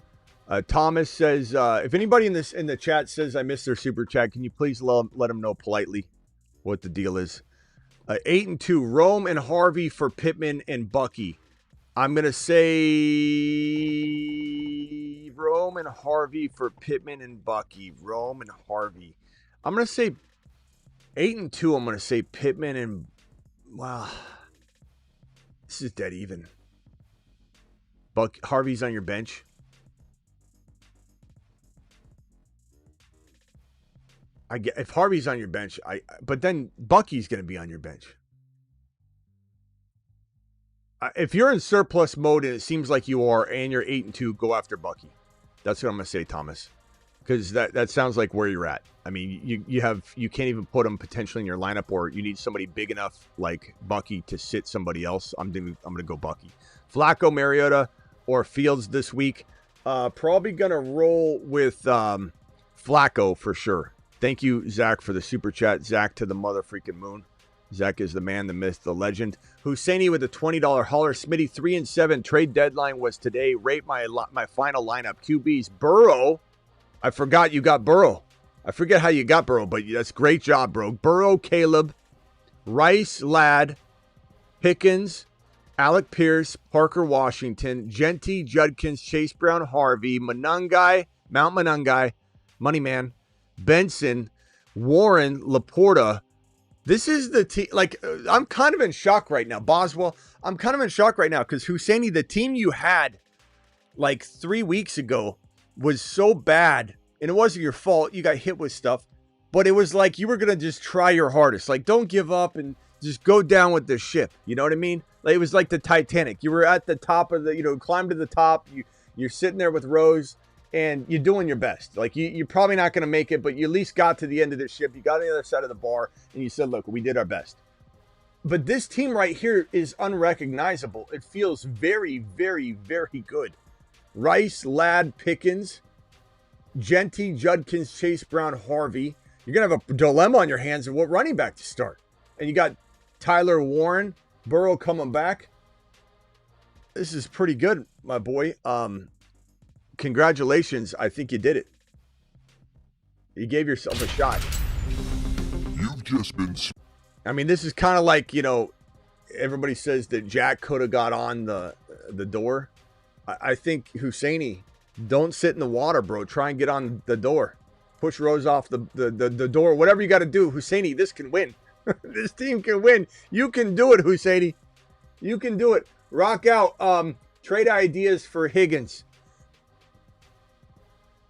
Thomas says, if anybody in the chat says I missed their super chat, can you please let them know politely what the deal is? 8-2, Rome and Harvey for Pittman and Bucky. I'm going to say Rome and Harvey for Pittman and Bucky. Rome and Harvey. I'm going to say 8-2. I'm going to say Pittman and... Wow. This is dead even. Harvey's on your bench. If Harvey's on your bench, but then Bucky's going to be on your bench. If you're in surplus mode and it seems like you are, and you're 8-2, go after Bucky. That's what I'm going to say, Thomas, because that sounds like where you're at. I mean, you can't even put him potentially in your lineup, or you need somebody big enough like Bucky to sit somebody else. I'm going to go Bucky. Flacco, Mariota, or Fields this week. Probably going to roll with Flacco for sure. Thank you, Zach, for the super chat. Zach to the mother freaking moon. Zach is the man, the myth, the legend. Husseini with a $20 holler. Smitty 3-7. Trade deadline was today. Rate my final lineup. QBs. Burrow. I forgot you got Burrow. I forget how you got Burrow, but that's great job, bro. Burrow, Caleb, Rice, Ladd, Pickens, Alec Pierce, Parker Washington, Genty, Judkins, Chase Brown, Harvey, Mount Monangai, Moneyman, Benson, Warren, Laporta. This is the team. Like, I'm kind of in shock right now. Boswell, I'm kind of in shock right now because Husseini, the team you had like 3 weeks ago was so bad, and it wasn't your fault. You got hit with stuff, but it was like you were going to just try your hardest. Like, don't give up and just go down with the ship. You know what I mean? Like, it was like the Titanic. You were at the top of the, climb to the top. You're sitting there with Rose. And you're doing your best. Like, you're probably not going to make it, but you at least got to the end of the ship. You got on the other side of the bar, and you said, look, we did our best. But this team right here is unrecognizable. It feels very, very, very good. Rice, Ladd, Pickens, Genty, Judkins, Chase Brown, Harvey. You're going to have a dilemma on your hands of what running back to start. And you got Tyler Warren, Burrow coming back. This is pretty good, my boy. Congratulations. I think you did it. You gave yourself a shot. You've just been... I mean, this is kind of like, everybody says that Jack could have got on the door. I think Husseini, don't sit in the water, bro. Try and get on the door. Push Rose off the door. Whatever you got to do. Husseini, this can win. This team can win. You can do it, Husseini. You can do it. Rock out. Trade ideas for Higgins.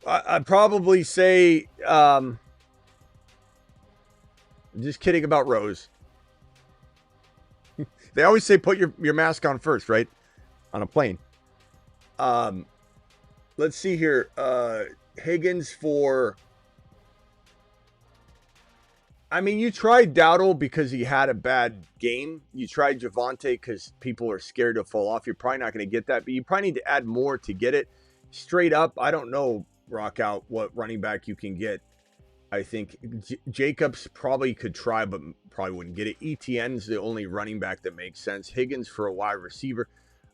I'd probably say, just kidding about Rose. They always say put your mask on first, right? On a plane. let's see here. Higgins for... I mean, you tried Dowdle because he had a bad game. You tried Javonte because people are scared to fall off. You're probably not going to get that, but you probably need to add more to get it. Straight up, I don't know, Rock Out, what running back you can get. I think Jacobs probably could try, but probably wouldn't get it. ETN's the only running back that makes sense. Higgins for a wide receiver.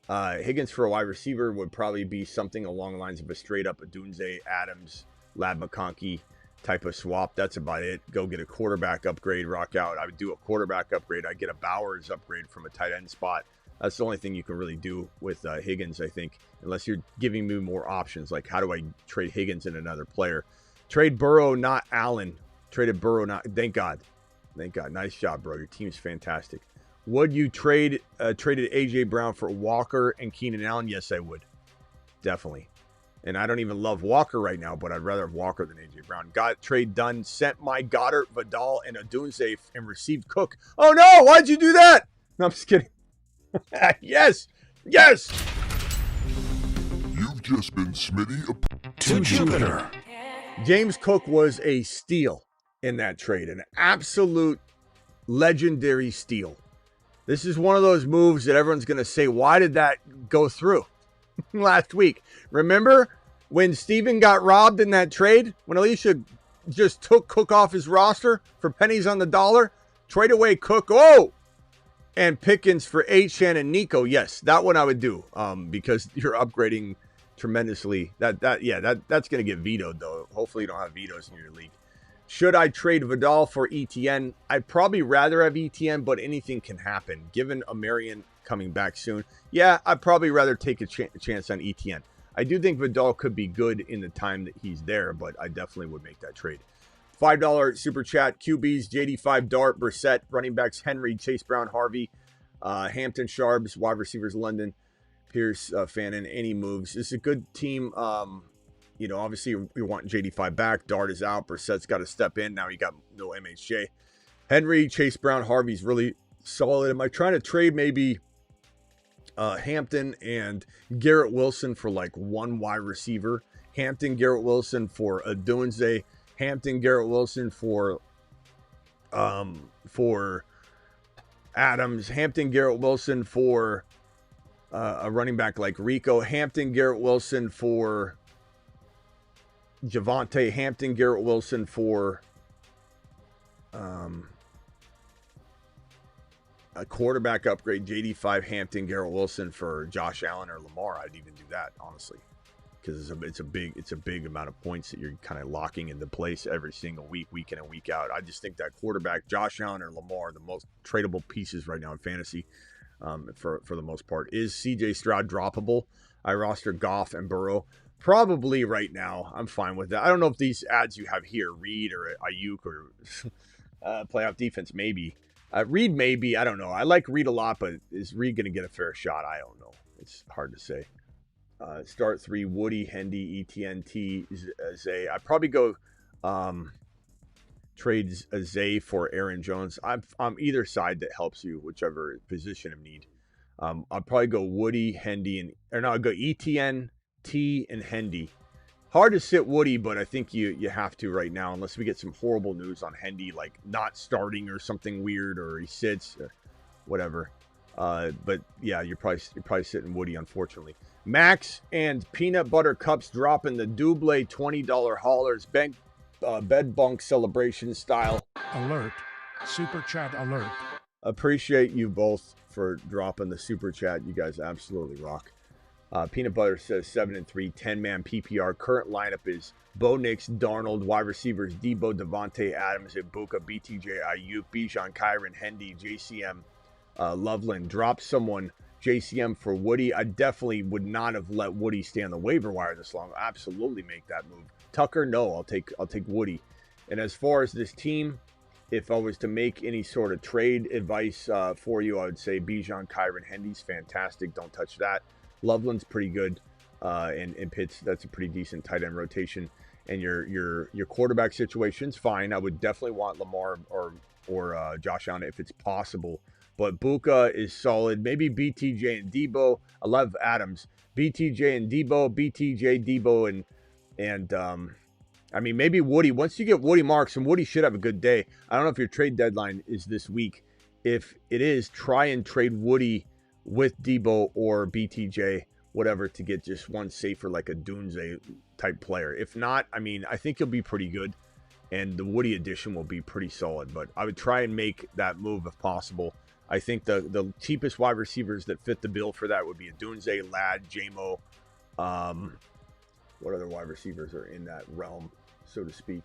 Higgins for a wide receiver would probably be something along the lines of a straight up Adunze, Adams, Lab McConkey type of swap. That's about it. Go get a quarterback upgrade, Rock Out. I would do a quarterback upgrade. I'd get a Bowers upgrade from a tight end spot. That's the only thing you can really do with Higgins, I think, unless you're giving me more options. Like, how do I trade Higgins and another player? Trade Burrow, not Allen. Traded Burrow, not... Thank God. Thank God. Nice job, bro. Your team's fantastic. Would you traded A.J. Brown for Walker and Keenan Allen? Yes, I would. Definitely. And I don't even love Walker right now, but I'd rather have Walker than A.J. Brown. Got trade done. Sent my Goddard, Vidal, and Adunze and received Cook. Oh, no! Why'd you do that? No, I'm just kidding. Yes! Yes! You've just been Smitty To Jupiter. James Cook was a steal in that trade. An absolute legendary steal. This is one of those moves that everyone's going to say, why did that go through last week? Remember when Steven got robbed in that trade? When Alicia just took Cook off his roster for pennies on the dollar? Trade away Cook. Oh! And Pickens for Achane and Nico. Yes, that one I would do because you're upgrading tremendously. That's going to get vetoed, though. Hopefully you don't have vetoes in your league. Should I trade Vidal for ETN? I'd probably rather have ETN, but anything can happen. Given Amarian coming back soon, yeah, I'd probably rather take a chance on ETN. I do think Vidal could be good in the time that he's there, but I definitely would make that trade. $5 super chat. QBs, JD5, Dart, Brissett. Running backs, Henry, Chase Brown, Harvey, Hampton, Sharps. Wide receivers, London, Pierce, Fannin. Any moves? This is a good team. Obviously we want JD5 back. Dart is out. Brissett's got to step in. Now you got no MHJ. Henry, Chase Brown, Harvey's really solid. Am I trying to trade maybe Hampton and Garrett Wilson for like one wide receiver? Hampton, Garrett Wilson for Adunze. Hampton, Garrett Wilson for Adams. Hampton, Garrett Wilson for a running back like Rico. Hampton, Garrett Wilson for Javonte. Hampton, Garrett Wilson for a quarterback upgrade. JD5, Hampton, Garrett Wilson for Josh Allen or Lamar. I'd even do that, honestly, because it's a big amount of points that you're kind of locking into place every single week in and week out. I just think that quarterback, Josh Allen or Lamar, are the most tradable pieces right now in fantasy. For the most part. Is CJ Stroud droppable? I roster Goff and Burrow. Probably right now. I'm fine with that. I don't know if these ads you have here, Reed or Ayuk or playoff defense, maybe. Reed, maybe. I don't know. I like Reed a lot, but is Reed going to get a fair shot? I don't know. It's hard to say. Start 3, Woody, Hendy, ETNT, Zay. I'd probably go trade Zay for Aaron Jones. I'm either side that helps you, whichever position of need. I'll probably go Woody, Hendy, I'll go ETN, T, and Hendy. Hard to sit Woody, but I think you have to right now, unless we get some horrible news on Hendy, like not starting or something weird, or he sits, or whatever. But yeah, you're probably sitting Woody, unfortunately. Max and Peanut Butter Cups dropping the Double $20 haulers, bed bunk celebration style. Alert. Super chat alert. Appreciate you both for dropping the super chat. You guys absolutely rock. Peanut Butter says 7-3, 10-man PPR. Current lineup is Bo Nix, Darnold, wide receivers Debo, Devontae Adams, Ibuka, BTJ, Ayuk, Bijan, Kyron, Hendy, JCM, Loveland. Drop someone, JCM for Woody. I definitely would not have let Woody stay on the waiver wire this long. Absolutely make that move. Tucker, no, I'll take Woody. And as far as this team, if I was to make any sort of trade advice for you, I would say Bijan, Kyron, Hendy's fantastic. Don't touch that. Loveland's pretty good, and Pitts, that's a pretty decent tight end rotation. And your quarterback situation's fine. I would definitely want Lamar or Josh Allen if it's possible. But Buka is solid. Maybe BTJ and Debo. I love Adams. BTJ and Debo, BTJ, Debo, and I mean, maybe Woody. Once you get Woody Marks, and Woody should have a good day. I don't know if your trade deadline is this week. If it is, try and trade Woody with Debo or BTJ, whatever, to get just one safer, like a Dunze type player. If not, I mean, I think he'll be pretty good, and the Woody addition will be pretty solid. But I would try and make that move if possible. I think the cheapest wide receivers that fit the bill for that would be a Dunze, Ladd, JMO. What other wide receivers are in that realm, so to speak?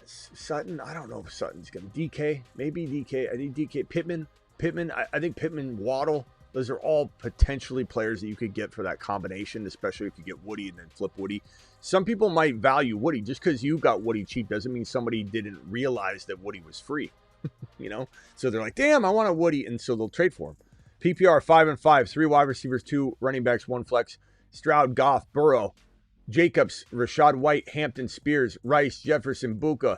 Sutton, I don't know if Sutton's going to. DK, maybe DK. I think DK. Pittman, I think Pittman, Waddle. Those are all potentially players that you could get for that combination, especially if you get Woody and then flip Woody. Some people might value Woody. Just because you got Woody cheap doesn't mean somebody didn't realize that Woody was free. You know? So they're like, damn, I want a Woody. And so they'll trade for him. PPR 5-5, 3 wide receivers, 2 running backs, 1 flex. Stroud, Goff, Burrow, Jacobs, Rashad White, Hampton, Spears, Rice, Jefferson, Buka,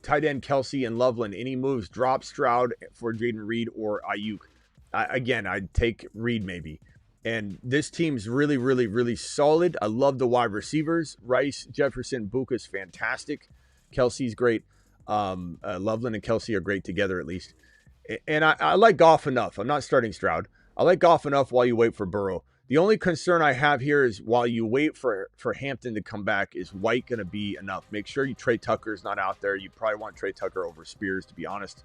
tight end Kelsey and Loveland. Any moves? Drop Stroud for Jaden Reed or Ayuk. Again, I'd take Reed maybe. And this team's really, really, really solid. I love the wide receivers. Rice, Jefferson, Buka's fantastic. Kelsey's great. Loveland and Kelsey are great together at least. And I like Goff enough. I'm not starting Stroud. I like Goff enough while you wait for Burrow. The only concern I have here is while you wait for Hampton to come back, is White going to be enough? Make sure Trey Tucker's not out there. You probably want Trey Tucker over Spears, to be honest.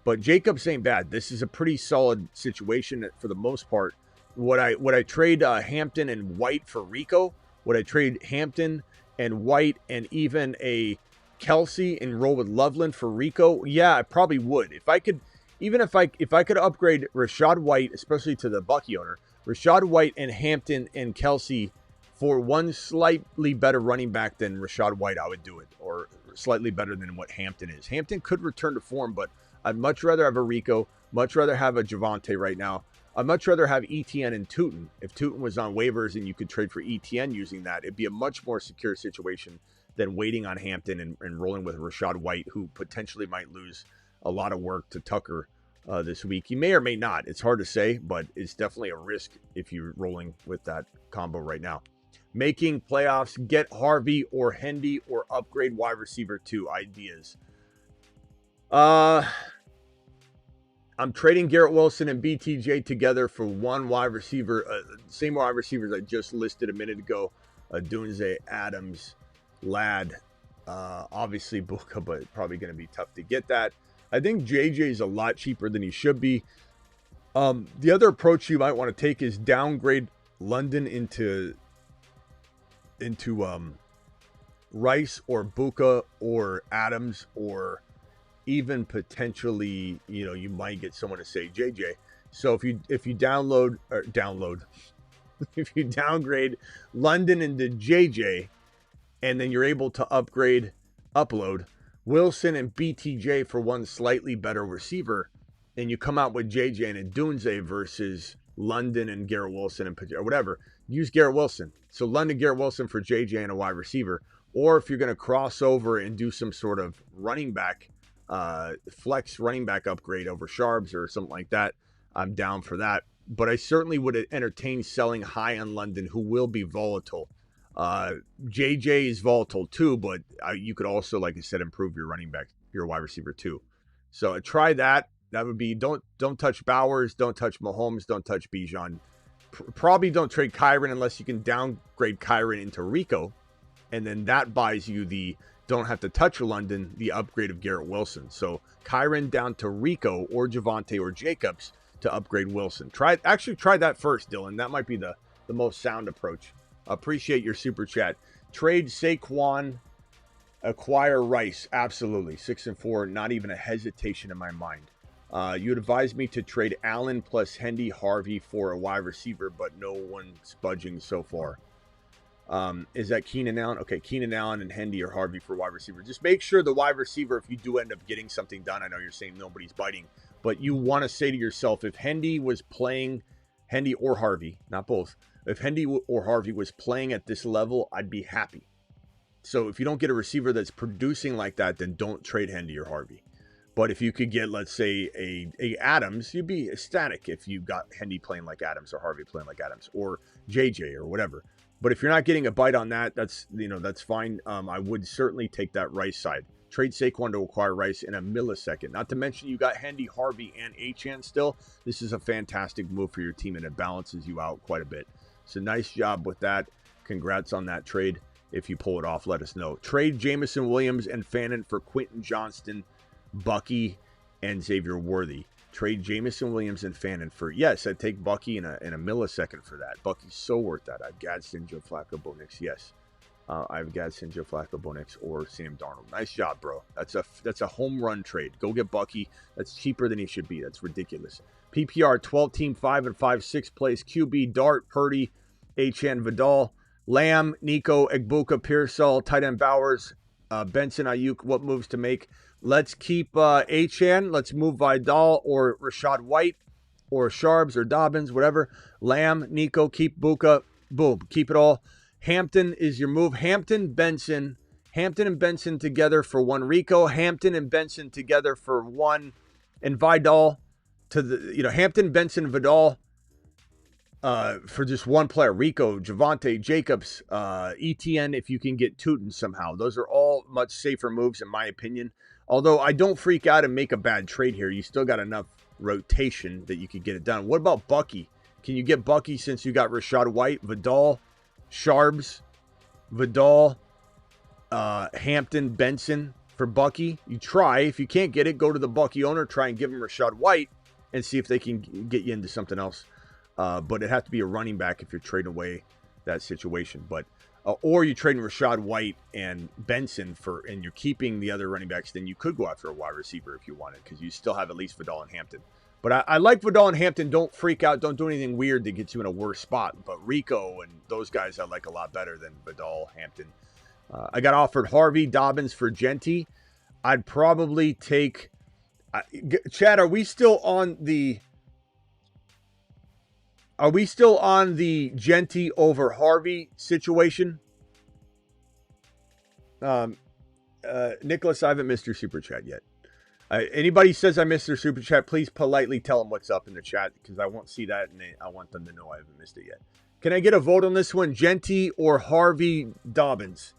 But Jacobs ain't bad. This is a pretty solid situation for the most part. Would I trade Hampton and White for Rico? Would I trade Hampton and White and even a Kelsey and roll with Loveland for Rico? Yeah, I probably would. If I could upgrade Rashad White, especially to the Bucky owner, Rashad White and Hampton and Kelsey for one slightly better running back than Rashad White, I would do it, or slightly better than what Hampton is. Hampton could return to form, but I'd much rather have a Rico, much rather have a Javonte right now. I'd much rather have ETN and Tootin. If Tootin was on waivers and you could trade for ETN using that, it'd be a much more secure situation than waiting on Hampton and rolling with Rashad White, who potentially might lose a lot of work to Tucker this week. He may or may not. It's hard to say, but it's definitely a risk if you're rolling with that combo right now. Making playoffs, get Harvey or Hendy or upgrade wide receiver 2 ideas. I'm trading Garrett Wilson and BTJ together for one wide receiver, same wide receivers I just listed a minute ago. Dunze, Adams, Ladd, obviously Buka, but probably going to be tough to get that. I think JJ is a lot cheaper than he should be. The other approach you might want to take is downgrade London into Rice or Buka or Adams, or even potentially, you might get someone to say JJ. So if you if you downgrade London into JJ, and then you're able to upload Wilson and BTJ for one slightly better receiver, and you come out with JJ and Dunze versus London and Garrett Wilson and or whatever, use Garrett Wilson. So London, Garrett Wilson for JJ and a wide receiver. Or if you're going to cross over and do some sort of running back, flex running back upgrade over Sharps or something like that, I'm down for that. But I certainly would entertain selling high on London, who will be volatile. JJ is volatile too, but you could also, like I said, improve your running back, your wide receiver too. So try that. That would be, don't touch Bowers, don't touch Mahomes, don't touch Bijan. Probably don't trade Kyron unless you can downgrade Kyron into Rico, and then that buys you the don't have to touch London, the upgrade of Garrett Wilson. So Kyron down to Rico or Javonte or Jacobs to upgrade Wilson. Try that first, Dylan. That might be the most sound approach. Appreciate your super chat. Trade Saquon, acquire Rice. Absolutely. 6-4, not even a hesitation in my mind. You would advise me to trade Allen plus Hendy Harvey for a wide receiver, but no one's budging so far. Is that Keenan Allen? Okay, Keenan Allen and Hendy or Harvey for wide receiver. Just make sure the wide receiver, if you do end up getting something done, I know you're saying nobody's biting, but you want to say to yourself, if Hendy was playing, Hendy or Harvey, not both, if Hendy or Harvey was playing at this level, I'd be happy. So if you don't get a receiver that's producing like that, then don't trade Hendy or Harvey. But if you could get, let's say, a Adams, you'd be ecstatic if you got Hendy playing like Adams or Harvey playing like Adams or JJ or whatever. But if you're not getting a bite on that, that's fine. I would certainly take that Rice side. Trade Saquon to acquire Rice in a millisecond. Not to mention you got Hendy, Harvey, and Achane still. This is a fantastic move for your team, and it balances you out quite a bit. So nice job with that. Congrats on that trade. If you pull it off, let us know. Trade Jamison Williams and Fannin for Quentin Johnston, Bucky, and Xavier Worthy. Trade Jamison Williams and Fannin for, yes, I'd take Bucky in a millisecond for that. Bucky's so worth that. I've Gadsden, Joe Flacco, Bo Nix, yes. I've Gadsden, Joe Flacco, Bo Nix, or Sam Darnold. Nice job, bro. That's a home run trade. Go get Bucky. That's cheaper than he should be. That's ridiculous. PPR 12-team 5-5 6 place. QB Dart, Purdy, Achane, Vidal, Lamb, Nico, Egbuka, Pearsall, tight end Bowers, Benson, Ayuk. What moves to make? Let's keep Achane. Let's move Vidal or Rashad White or Sharbs or Dobbins, whatever. Lamb, Nico, keep Buka. Boom. Keep it all. Hampton is your move. Hampton, Benson. Hampton and Benson together for one. Rico. Hampton and Benson together for one. And Vidal to the, Hampton, Benson, Vidal for just one player. Rico, Javante, Jacobs, ETN if you can get Tootin somehow. Those are all much safer moves in my opinion. Although I don't freak out and make a bad trade here. You still got enough rotation that you could get it done. What about Bucky? Can you get Bucky since you got Rashad White, Vidal, Sharbs, Vidal, Hampton, Benson for Bucky? You try. If you can't get it, go to the Bucky owner, try and give him Rashad White and see if they can get you into something else. But it has to be a running back if you're trading away that situation. But or you're trading Rashad White and Benson and you're keeping the other running backs, then you could go after a wide receiver if you wanted because you still have at least Vidal and Hampton. But I like Vidal and Hampton. Don't freak out. Don't do anything weird that gets you in a worse spot. But Rico and those guys I like a lot better than Vidal, Hampton. I got offered Harvey, Dobbins for Genty. I'd probably take... Chad, are we still on the Genty over Harvey situation? Nicholas, I haven't missed your super chat yet. Anybody says I missed their super chat, please politely tell them what's up in the chat because I won't see that and I want them to know I haven't missed it yet. Can I get a vote on this one? Genty or Harvey Dobbins?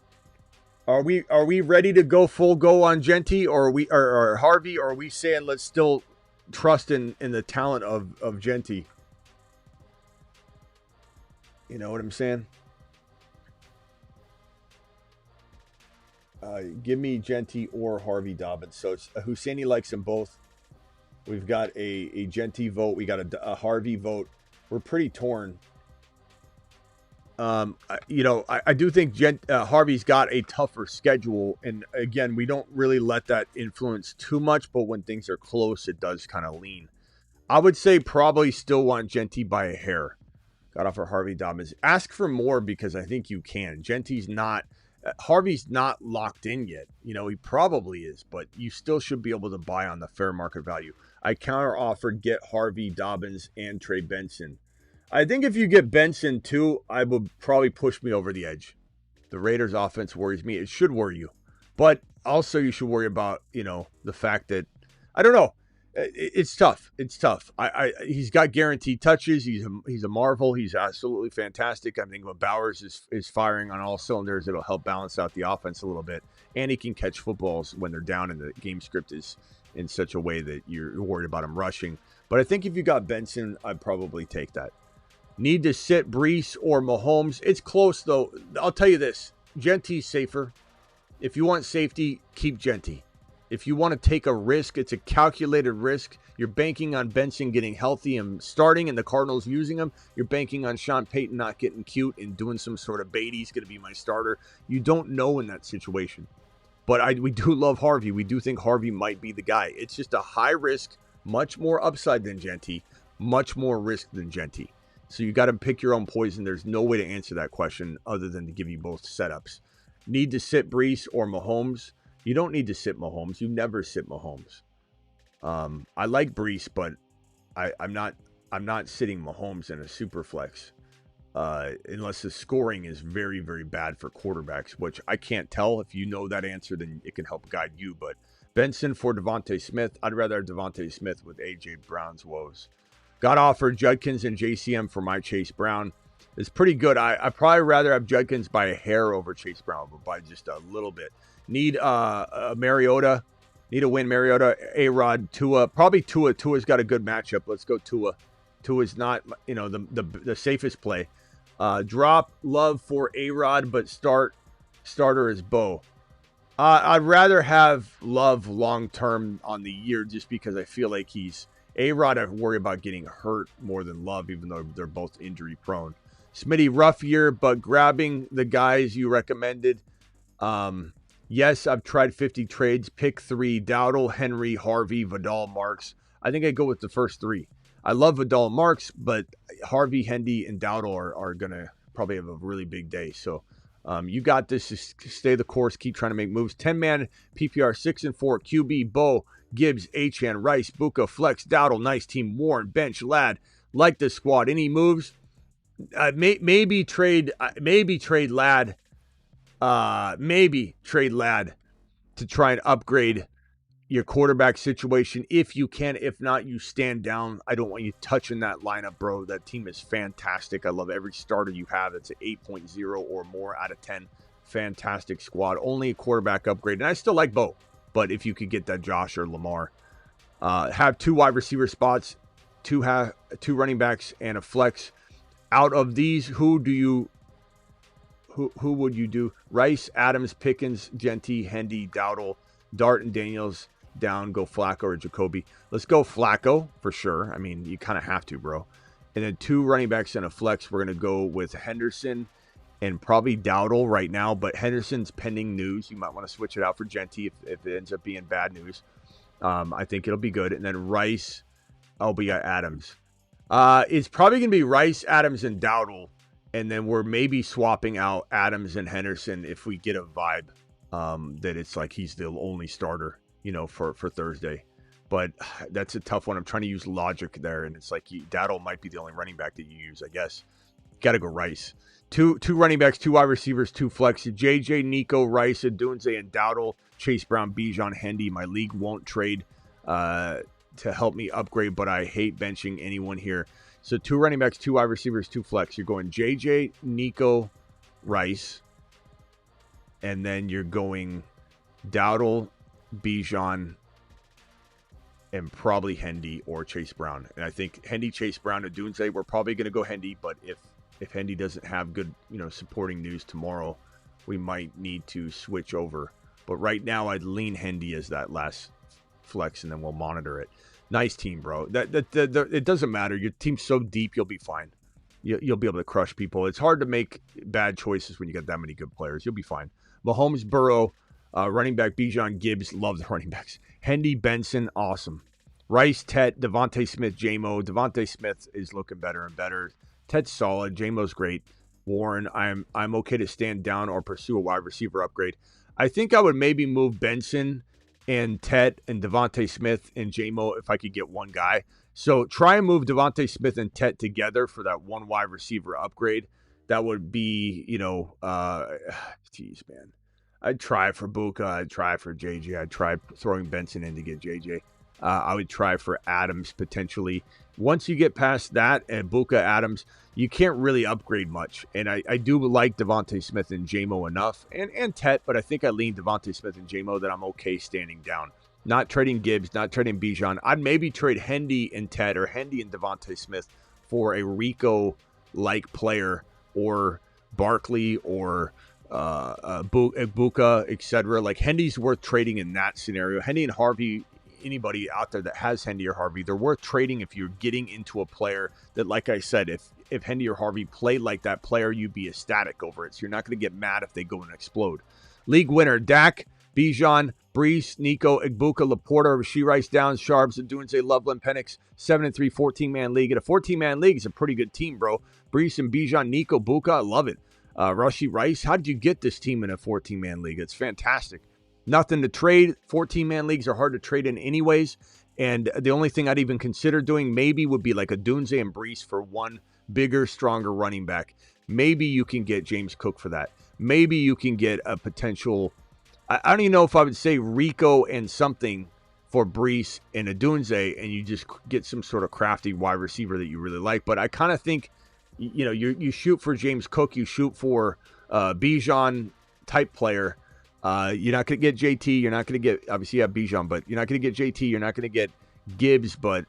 Are we ready to go full go on Genty or Harvey, or are we saying let's still trust in the talent of Genty? You know what I'm saying? Give me Genty or Harvey Dobbins. So it's, Husseini likes them both. We've got a Genty vote. We got a Harvey vote. We're pretty torn. I do think Harvey's got a tougher schedule. And again, we don't really let that influence too much. But when things are close, it does kind of lean. I would say probably still want Genty by a hair. Got off for Harvey Dobbins. Ask for more because I think you can. Harvey's not locked in yet. He probably is, but you still should be able to buy on the fair market value. I counter offer get Harvey Dobbins and Trey Benson. I think if you get Benson too, I would probably push me over the edge. The Raiders offense worries me. It should worry you, but also you should worry about, the fact that, I don't know. It's tough. It's tough. He's got guaranteed touches. He's a marvel. He's absolutely fantastic. I think when Bowers is firing on all cylinders, it'll help balance out the offense a little bit. And he can catch footballs when they're down and the game script is in such a way that you're worried about him rushing. But I think if you got Benson, I'd probably take that. Need to sit Brees or Mahomes. It's close, though. I'll tell you this. Genty's safer. If you want safety, keep Genty. If you want to take a risk, it's a calculated risk. You're banking on Benson getting healthy and starting and the Cardinals using him. You're banking on Sean Payton not getting cute and doing some sort of bait. He's going to be my starter. You don't know in that situation. But we do love Harvey. We do think Harvey might be the guy. It's just a high risk, much more upside than Genty, much more risk than Genty. So you got to pick your own poison. There's no way to answer that question other than to give you both setups. Need to sit Brees or Mahomes? You don't need to sit Mahomes. You never sit Mahomes. I like Brees, but I'm not sitting Mahomes in a super flex unless the scoring is very, very bad for quarterbacks, which I can't tell. If you know that answer, then it can help guide you. But Benson for Devontae Smith. I'd rather have Devontae Smith with A.J. Brown's woes. Got offered Judkins and JCM for my Chase Brown. It's pretty good. I'd probably rather have Judkins by a hair over Chase Brown, but by just a little bit. Need Mariota. Need a win, Mariota. A-Rod, Tua. Probably Tua. Tua's got a good matchup. Let's go Tua. Tua's not, the safest play. Drop Love for A-Rod, but starter is Bo. I'd rather have Love long-term on the year just because I feel like A-Rod, I worry about getting hurt more than Love, even though they're both injury-prone. Smitty, rough year, but grabbing the guys you recommended. Yes, I've tried 50 trades. Pick 3, Dowdle, Henry, Harvey, Vidal, Marks. I think I'd go with the first 3. I love Vidal, Marks, but Harvey, Hendy, and Dowdle are going to probably have a really big day. So you got this. Just stay the course. Keep trying to make moves. 10-man PPR, 6-4. QB, Bo, Gibbs, Achane, Rice, Buka, Flex, Dowdle. Nice team. Warren, bench, Lad. Like the squad. Any moves? Maybe trade Lad. Maybe trade Lad to try and upgrade your quarterback situation if you can. If not, you stand down. I don't want you touching that lineup, bro. That team is fantastic. I love every starter you have. It's an 8.0 or more out of 10. Fantastic squad. Only a quarterback upgrade. And I still like Bo, but if you could get that Josh or Lamar. Have 2 wide receiver spots, 2 running backs, and a flex. Out of these, who would you do? Rice, Adams, Pickens, Genty, Hendy, Dowdle, Dart, and Daniels. Down, go Flacco or Jacoby. Let's go Flacco for sure. I mean, you kind of have to, bro. And then 2 running backs and a flex. We're going to go with Henderson and probably Dowdle right now, but Henderson's pending news. You might want to switch it out for Genty if it ends up being bad news. I think it'll be good. And then Rice, we got Adams. It's probably going to be Rice, Adams, and Dowdle. And then we're maybe swapping out Adams and Henderson if we get a vibe that it's like he's the only starter, for Thursday. But that's a tough one. I'm trying to use logic there, and it's like Dowdle might be the only running back that you use, I guess. Got to go Rice. Two running backs, 2 wide receivers, 2 flex. JJ, Nico, Rice, Adunze, and Dowdle. Chase Brown, Bijan, Hendy. My league won't trade to help me upgrade, but I hate benching anyone here. So 2 running backs, 2 wide receivers, 2 flex. You're going JJ, Nico, Rice. And then you're going Dowdle, Bijan, and probably Hendy or Chase Brown. And I think Hendy, Chase Brown, and Dunze, we're probably going to go Hendy. But if Hendy doesn't have good, supporting news tomorrow, we might need to switch over. But right now, I'd lean Hendy as that last flex, and then we'll monitor it. Nice team, bro. It doesn't matter. Your team's so deep, you'll be fine. You'll be able to crush people. It's hard to make bad choices when you got that many good players. You'll be fine. Mahomes, Burrow, running back Bijan, Gibbs. Love the running backs. Hendy, Benson, awesome. Rice, Tet, Devontae Smith, J-Mo. Devontae Smith is looking better and better. Tet's solid. J-Mo's great. Warren, I'm okay to stand down or pursue a wide receiver upgrade. I think I would maybe move Benson and Tet and Devontae Smith and J-Mo if I could get one guy. So try and move Devontae Smith and Tet together for that one wide receiver upgrade. That would be, geez, man. I'd try for Buka. I'd try for JJ. I'd try throwing Benson in to get JJ. I would try for Adams potentially. Once you get past that and Buka, Adams, you can't really upgrade much. And I do like Devontae Smith and J-Mo enough and Tet, but I think I lean Devontae Smith and J-Mo that I'm okay standing down. Not trading Gibbs, not trading Bijan. I'd maybe trade Hendy and Tet or Hendy and Devontae Smith for a Rico-like player or Barkley or Buka, etc. Like Hendy's worth trading in that scenario. Hendy and Harvey, anybody out there that has Hendy or Harvey, they're worth trading if you're getting into a player that, like I said, if Hendy or Harvey play like that player, you'd be ecstatic over it. So you're not going to get mad if they go and explode. League winner, Dak, Bijan, Brees, Nico, Igbuka, Laporta, Rashee Rice, Downs, Sharps, Adunze, Loveland, Penix, 7-3, 14-man league. And a 14-man league is a pretty good team, bro. Brees and Bijan, Nico, Buka, I love it. Rashee Rice, how did you get this team in a 14-man league? It's fantastic. Nothing to trade. 14-man leagues are hard to trade in anyways. And the only thing I'd even consider doing maybe would be like a Adunze and Brees for one bigger, stronger running back. Maybe you can get James Cook for that. Maybe you can get a potential I don't even know if I would say Rico and something for Brees and Odunze, and you just get some sort of crafty wide receiver that you really like. But I kind of think, you shoot for James Cook, you shoot for Bijan type player. You're not going to get JT. You're not going to get, obviously you have Bijan, but you're not going to get JT. You're not going to get Gibbs, but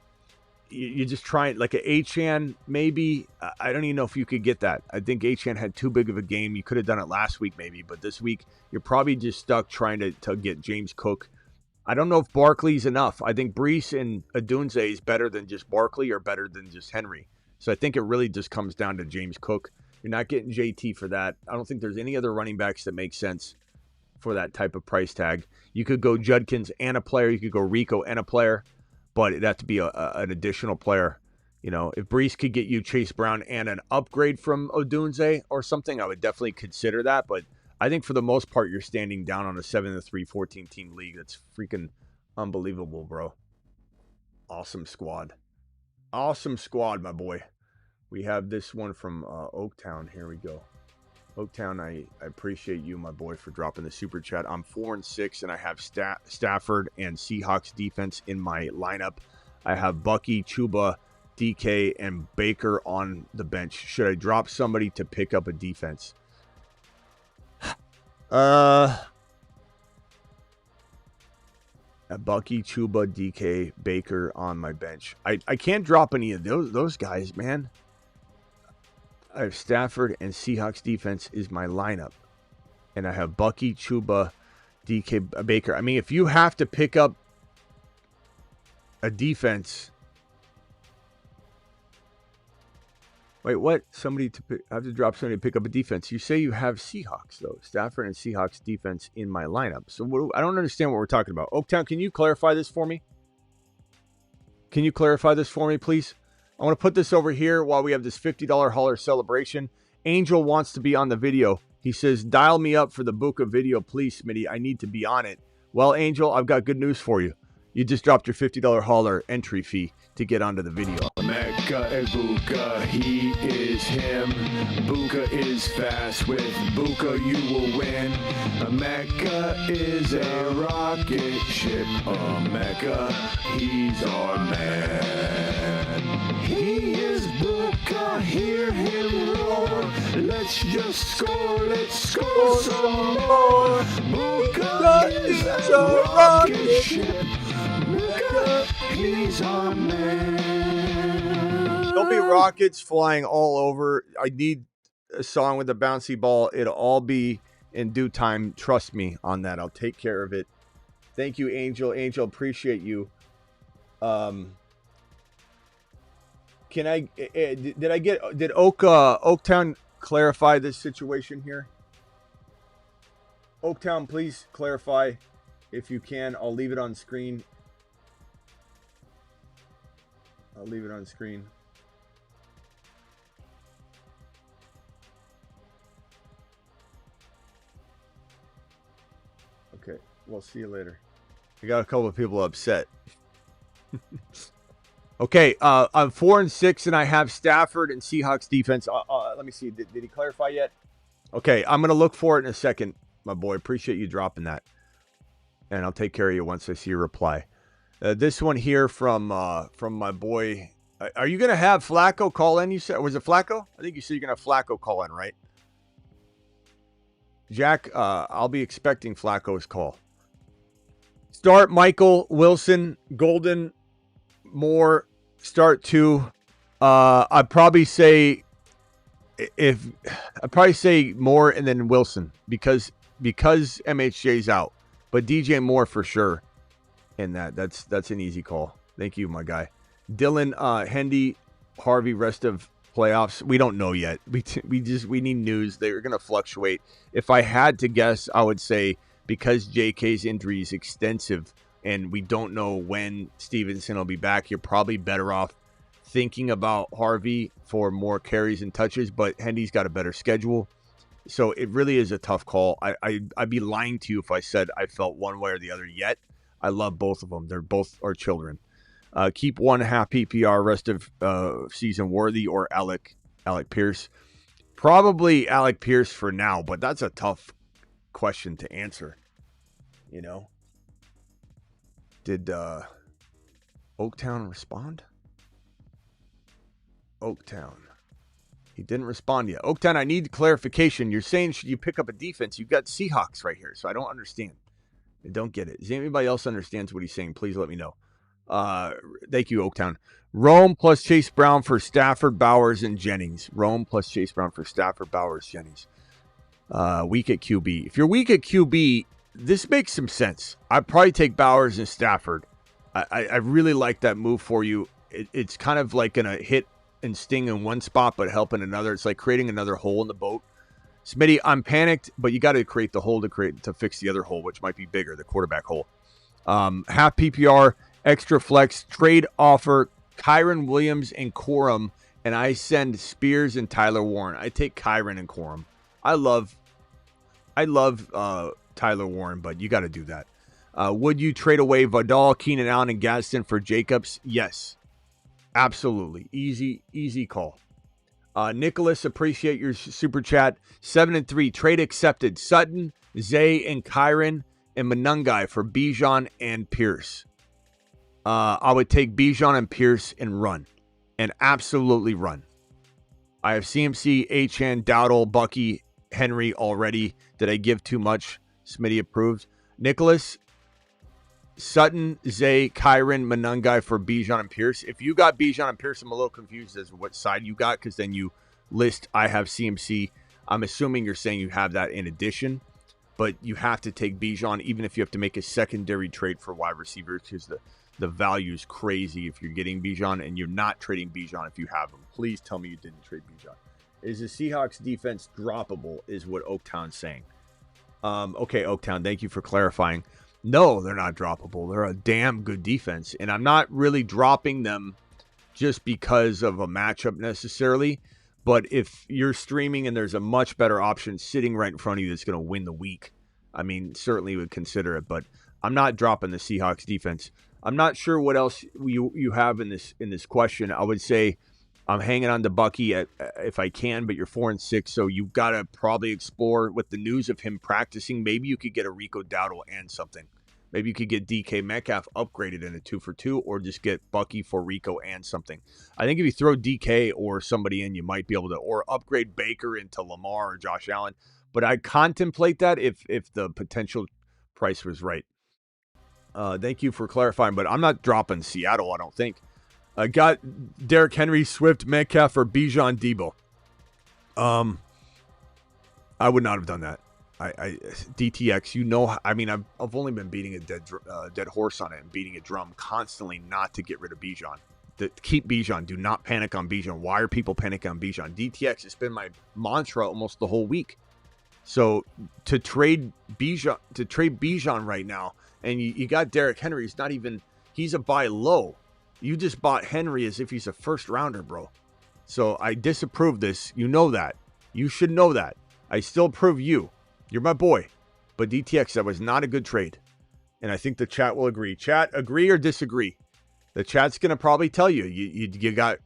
you're just trying, like an Achane maybe. I don't even know if you could get that. I think Achane had too big of a game. You could have done it last week maybe, but this week you're probably just stuck trying to get James Cook. I don't know if Barkley's enough. I think Brees and Odunze is better than just Barkley or better than just Henry. So I think it really just comes down to James Cook. You're not getting JT for that. I don't think there's any other running backs that make sense for that type of price tag. You could go Judkins and a player. You could go Rico and a player, but it'd have to be an additional player. If Brees could get you Chase Brown and an upgrade from Odunze or something, I would definitely consider that. But I think for the most part, you're standing down on a 7-3, 14-team league. That's freaking unbelievable, bro. Awesome squad. Awesome squad, my boy. We have this one from Oaktown. Here we go. Oaktown, I appreciate you, my boy, for dropping the super chat. I'm 4-6, and I have Stafford and Seahawks defense in my lineup. I have Bucky, Chuba, DK, and Baker on the bench. Should I drop somebody to pick up a defense? Bucky, Chuba, DK, Baker on my bench. I can't drop any of those guys, man. I have Stafford and Seahawks defense is my lineup. And I have Bucky, Chuba, DK, Baker. I mean, if you have to pick up a defense. Wait, what? I have to drop somebody to pick up a defense. You say you have Seahawks, though. Stafford and Seahawks defense in my lineup. So I don't understand what we're talking about. Oaktown, can you clarify this for me? Can you clarify this for me, please? I want to put this over here while we have this $50 hauler celebration. Angel wants to be on the video. He says, dial me up for the Buka video, please, Smitty. I need to be on it. Well, Angel, I've got good news for you. You just dropped your $50 hauler entry fee to get onto the video. Mecca is Buka, he is him. Buka is fast, with Buka you will win. Mecca is a rocket ship. Mecca, he's our man. He is Buka, hear him roar. Let's just score some more. Buka is a rocket ship. Mecca, he's our man. There'll be rockets flying all over. I need a song with a bouncy ball. It'll all be in due time. Trust me on that. I'll take care of it. Thank you, Angel. Angel, appreciate you. Did Oaktown clarify this situation here? Oaktown, please clarify if you can. I'll leave it on screen. Okay, we'll see you later. We got a couple of people upset. Okay, I'm 4-6, and I have Stafford and Seahawks defense. Let me see. Did he clarify yet? Okay, I'm going to look for it in a second, my boy. Appreciate you dropping that. And I'll take care of you once I see your reply. This one here from my boy. Are you going to have Flacco call in? You said, was it Flacco? I think you said you're going to have Flacco call in, right? Jack, I'll be expecting Flacco's call. Start Michael, Wilson, Golden, Moore. Start 2. I'd probably say Moore and then Wilson because MHJ's out, but DJ Moore for sure. And that's an easy call. Thank you, my guy. Dylan, Hendy, Harvey, rest of playoffs. We don't know yet. We need news. They're going to fluctuate. If I had to guess, I would say because JK's injury is extensive and we don't know when Stevenson will be back, you're probably better off thinking about Harvey for more carries and touches, but Hendy's got a better schedule. So it really is a tough call. I'd be lying to you if I said I felt one way or the other yet. I love both of them. They're both our children. Keep 1.5 PPR rest of season Worthy or Alec Pierce. Probably Alec Pierce for now, but that's a tough question to answer. You know? Did Oaktown respond? Oaktown. He didn't respond yet. Oaktown, I need clarification. You're saying should you pick up a defense? You've got Seahawks right here, so I don't understand. I don't get it. Does anybody else understands what he's saying? Please let me know. Thank you, Oaktown. Rome plus Chase Brown for Stafford, Bowers, and Jennings. Rome plus Chase Brown for Stafford, Bowers, Jennings. Weak at QB. If you're weak at QB, this makes some sense. I'd probably take Bowers and Stafford. I really like that move for you. It's kind of like going to hit and sting in one spot, but help in another. It's like creating another hole in the boat. Smitty, I'm panicked, but you got to create the hole to fix the other hole, which might be bigger, the quarterback hole. Half PPR, extra flex, trade offer, Kyron Williams and Corum, and I send Spears and Tyler Warren. I take Kyron and Corum. I love Tyler Warren, but you got to do that. Would you trade away Vidal, Keenan Allen, and Gadsden for Jacobs? Yes. Absolutely. Easy call. Nicholas, appreciate your super chat. 7-3. Trade accepted. Sutton, Zay, and Kyron, and Manungai for Bijan and Pierce. I would take Bijan and Pierce and run. And absolutely run. I have CMC, Achane, Dowdle, Bucky, Henry already. Did I give too much? Smitty approved. Nicholas, Sutton, Zay, Kyron, Manungai for Bijan and Pierce. If you got Bijan and Pierce, I'm a little confused as to what side you got because then you list I have CMC. I'm assuming you're saying you have that in addition, but you have to take Bijan even if you have to make a secondary trade for wide receivers because the value is crazy if you're getting Bijan and you're not trading Bijan if you have him. Please tell me you didn't trade Bijan. Is the Seahawks defense droppable is what Oaktown's saying. Okay, Oaktown, thank you for clarifying. No, they're not droppable. They're a damn good defense. And I'm not really dropping them just because of a matchup necessarily. But if you're streaming and there's a much better option sitting right in front of you that's going to win the week, I mean, certainly would consider it. But I'm not dropping the Seahawks defense. I'm not sure what else you have in this question. I would say I'm hanging on to Bucky if I can, but you're 4-6, so you've got to probably explore with the news of him practicing. Maybe you could get a Rico Dowdle and something. Maybe you could get DK Metcalf upgraded in a 2-for-2, or just get Bucky for Rico and something. I think if you throw DK or somebody in, you might be able to, or upgrade Baker into Lamar or Josh Allen. But I'd contemplate that if the potential price was right. Thank you for clarifying, but I'm not dropping Seattle, I don't think. I got Derrick Henry, Swift, Metcalf, or Bijan Debo. I would not have done that. DTX, you know, I mean, I've only been beating a dead horse on it and beating a drum constantly not to get rid of Bijan. Keep Bijan. Do not panic on Bijan. Why are people panicking on Bijan? DTX, it's been my mantra almost the whole week. So to trade Bijan right now, and you got Derrick Henry, he's a buy low. You just bought Henry as if he's a first rounder, bro. So I disapprove this. You know that. You should know that. I still approve you. You're my boy. But DTX, that was not a good trade. And I think the chat will agree. Chat, agree or disagree? The chat's going to probably tell you. You got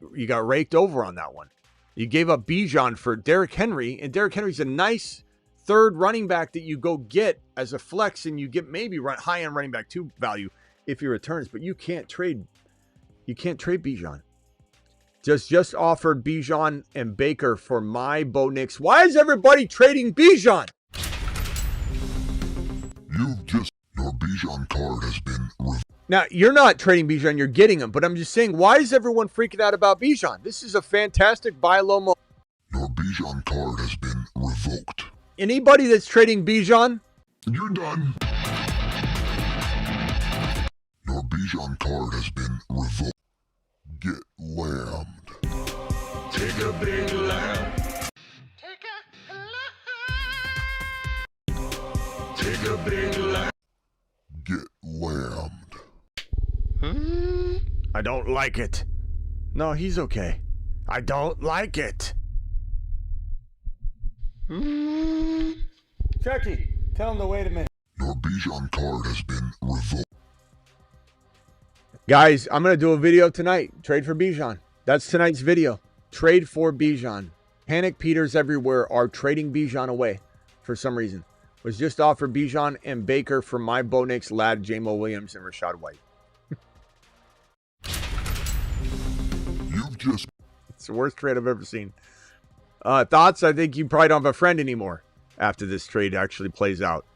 raked over on that one. You gave up Bijan for Derrick Henry, and Derrick Henry's a nice third running back that you go get as a flex, and you get maybe high-end running back 2 value if he returns, but you can't trade Bijan. Just offered Bijan and Baker for my Bo Nix. Why is everybody trading Bijan? Your Bijan card has been revoked. Now, you're not trading Bijan, you're getting him, but I'm just saying, why is everyone freaking out about Bijan? This is a fantastic buy low moment. Your Bijan card has been revoked. Anybody that's trading Bijan? You're done. Your Bijan card has been revoked. Get lambed. Take a big lamb. Take a big lamb. Get lambed. I don't like it. No, he's okay. I don't like it. Chucky, tell him to wait a minute. Your Bijan card has been revoked. Guys, I'm going to do a video tonight. Trade for Bijan. That's tonight's video. Trade for Bijan. Panic Peters everywhere are trading Bijan away for some reason. Was just offered Bijan and Baker for my Bo Nix, Ladd, Jamo Williams, and Rashad White. It's the worst trade I've ever seen. Thoughts? I think you probably don't have a friend anymore after this trade actually plays out.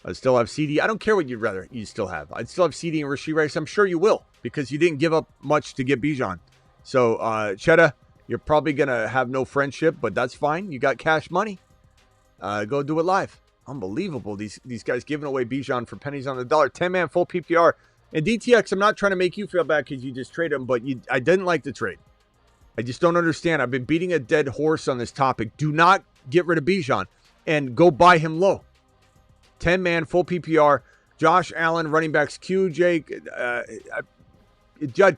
I still have CD. I don't care what you still have. I'd still have CD and Rashee Rice. I'm sure you will because you didn't give up much to get Bijan. So, Cheddar, you're probably going to have no friendship, but that's fine. You got cash money. Go do it live. Unbelievable. These guys giving away Bijan for pennies on the dollar. 10-man full PPR. And DTX, I'm not trying to make you feel bad because you just traded him, but I didn't like the trade. I just don't understand. I've been beating a dead horse on this topic. Do not get rid of Bijan and go buy him low. 10-man, full PPR. Josh Allen, running backs, QJ.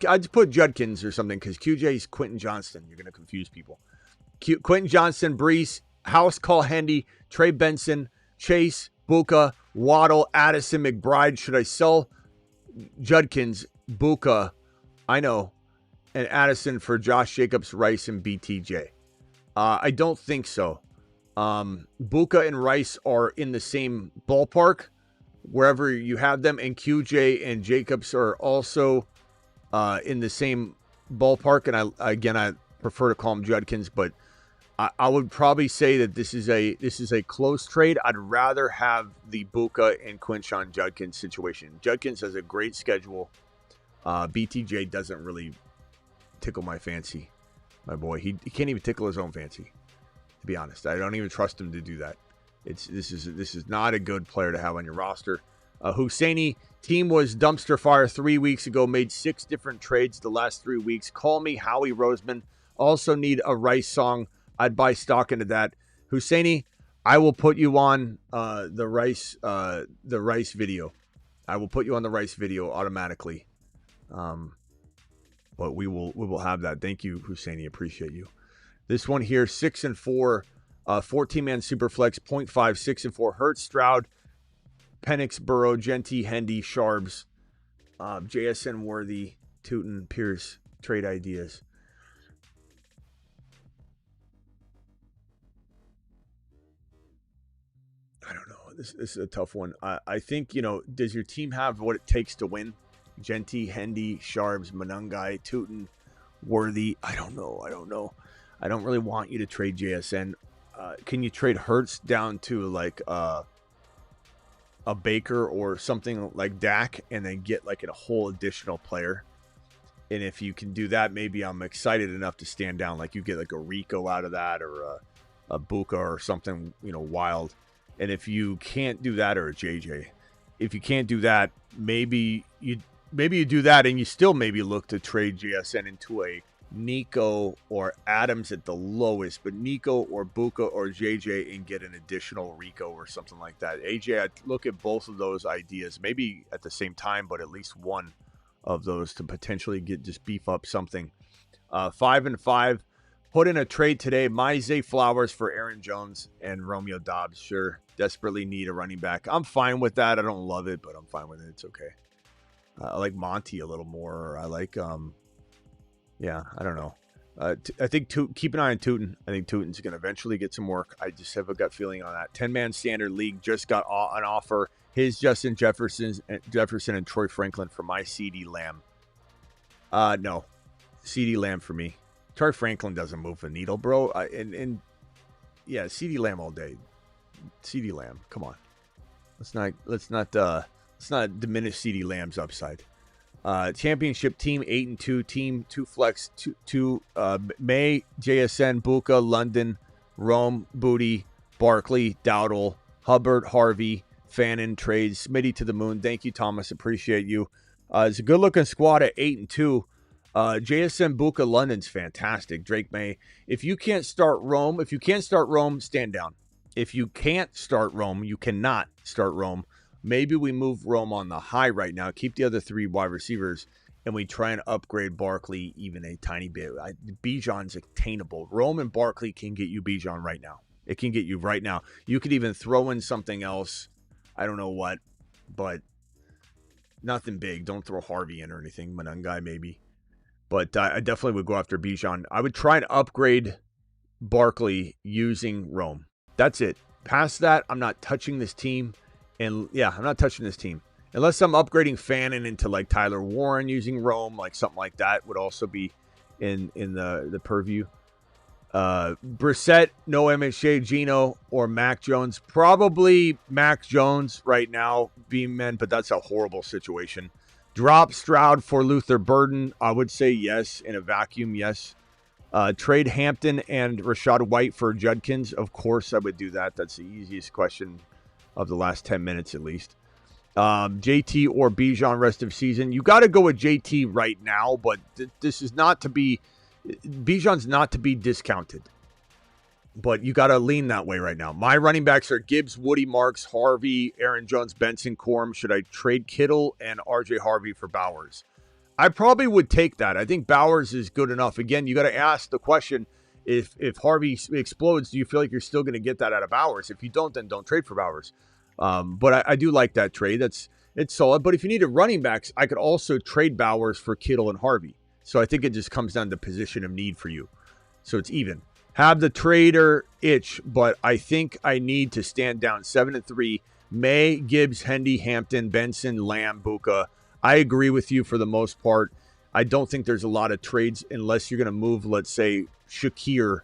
I'd put Judkins or something because QJ is Quentin Johnston. You're going to confuse people. Quentin Johnston, Brees, House, Call Hendy, Trey Benson, Chase, Buka, Waddle, Addison, McBride. Should I sell Judkins, Buka? I know. And Addison for Josh Jacobs, Rice, and BTJ. I don't think so. Buka and Rice are in the same ballpark wherever you have them, and QJ and Jacobs are also in the same ballpark. And I prefer to call them Judkins, but I would probably say that this is a close trade. I'd rather have the Buka and Quinshon Judkins situation. Judkins has a great schedule. BTJ doesn't really tickle my fancy, my boy. He can't even tickle his own fancy, to be honest. I don't even trust him to do that. This is not a good player to have on your roster. Husseini, team was dumpster fire 3 weeks ago, made 6 different trades the last 3 weeks. Call me Howie Roseman. Also need a Rice song. I'd buy stock into that. Husseini, I will put you on the Rice video. I will put you on the Rice video automatically. But we will have that. Thank you, Husseini. Appreciate you. This one here, 6-4, 14-man Superflex, 0.5, 6-4. Hurts, Stroud, Penix, Burrow, Genty, Hendy, Sharbs, JSN, Worthy, Tootin, Pierce, trade ideas. I don't know. This is a tough one. I think, does your team have what it takes to win? Genty, Hendy, Sharbs, Manungai, Tootin, Worthy. I don't know. I don't really want you to trade JSN. Can you trade Hurts down to like a Baker or something like Dak and then get like a whole additional player? And if you can do that, maybe I'm excited enough to stand down. Like you get like a Rico out of that or a Buka or something, wild. And if you can't do that, or a JJ, if you can't do that, maybe you do that and you still maybe look to trade JSN into a Nico or Adams at the lowest, but Nico or Buka or JJ and get an additional Rico or something like that. AJ, I'd look at both of those ideas, maybe at the same time, but at least one of those to potentially just beef up something. 5-5. Put in a trade today. Zay Flowers for Aaron Jones and Romeo Doubs. Sure, desperately need a running back. I'm fine with that. I don't love it, but I'm fine with it. It's okay. I like Monty a little more. I like, I don't know. I think keep an eye on Tootin. I think Tootin's going to eventually get some work. I just have a gut feeling on that. 10-man standard league just got an offer. His Justin Jefferson and Troy Franklin for my CD Lamb. No, CD Lamb for me. Troy Franklin doesn't move the needle, bro. CD Lamb all day. CD Lamb, come on. Let's not diminish CD Lamb's upside. Championship team 8-2, team 2 flex 2 May, JSN, Buka, London, Rome, Booty, Barkley, Dowdle, Hubbard, Harvey, Fannin, trades, Smitty to the moon. Thank you, Thomas. Appreciate you. It's a good looking squad at 8-2. JSN, Buka, London's fantastic. Drake May. If you can't start Rome, stand down. If you can't start Rome, you cannot start Rome. Maybe we move Rome on the high right now, keep the other 3 wide receivers, and we try and upgrade Barkley even a tiny bit. Bijan's attainable. Rome and Barkley can get you Bijan right now. It can get you right now. You could even throw in something else. I don't know what, but nothing big. Don't throw Harvey in or anything. Manungai maybe. But I definitely would go after Bijan. I would try and upgrade Barkley using Rome. That's it. Past that, I'm not touching this team. And yeah, I'm not touching this team. Unless I'm upgrading Fannin into like Tyler Warren using Rome, like something like that would also be in the purview. Brissett, no MHJ, Gino, or Mac Jones. Probably Mac Jones right now, being men, but that's a horrible situation. Drop Stroud for Luther Burden. I would say yes. In a vacuum, yes. Trade Hampton and Rashad White for Judkins. Of course, I would do that. That's the easiest question of the last 10 minutes at least. JT or Bijan rest of season. You got to go with JT right now, but this is not to be... Bijan's not to be discounted, but you got to lean that way right now. My running backs are Gibbs, Woody, Marks, Harvey, Aaron Jones, Benson, Corum. Should I trade Kittle and RJ Harvey for Bowers? I probably would take that. I think Bowers is good enough. Again, you got to ask the question, if Harvey explodes, do you feel like you're still going to get that out of Bowers? If you don't, then don't trade for Bowers. But I do like that trade. It's solid. But if you needed running backs, I could also trade Bowers for Kittle and Harvey. So I think it just comes down to position of need for you. So it's even. Have the trader itch, but I think I need to stand down 7-3. May, Gibbs, Hendy, Hampton, Benson, Lamb, Buka. I agree with you for the most part. I don't think there's a lot of trades unless you're going to move, let's say, Shakir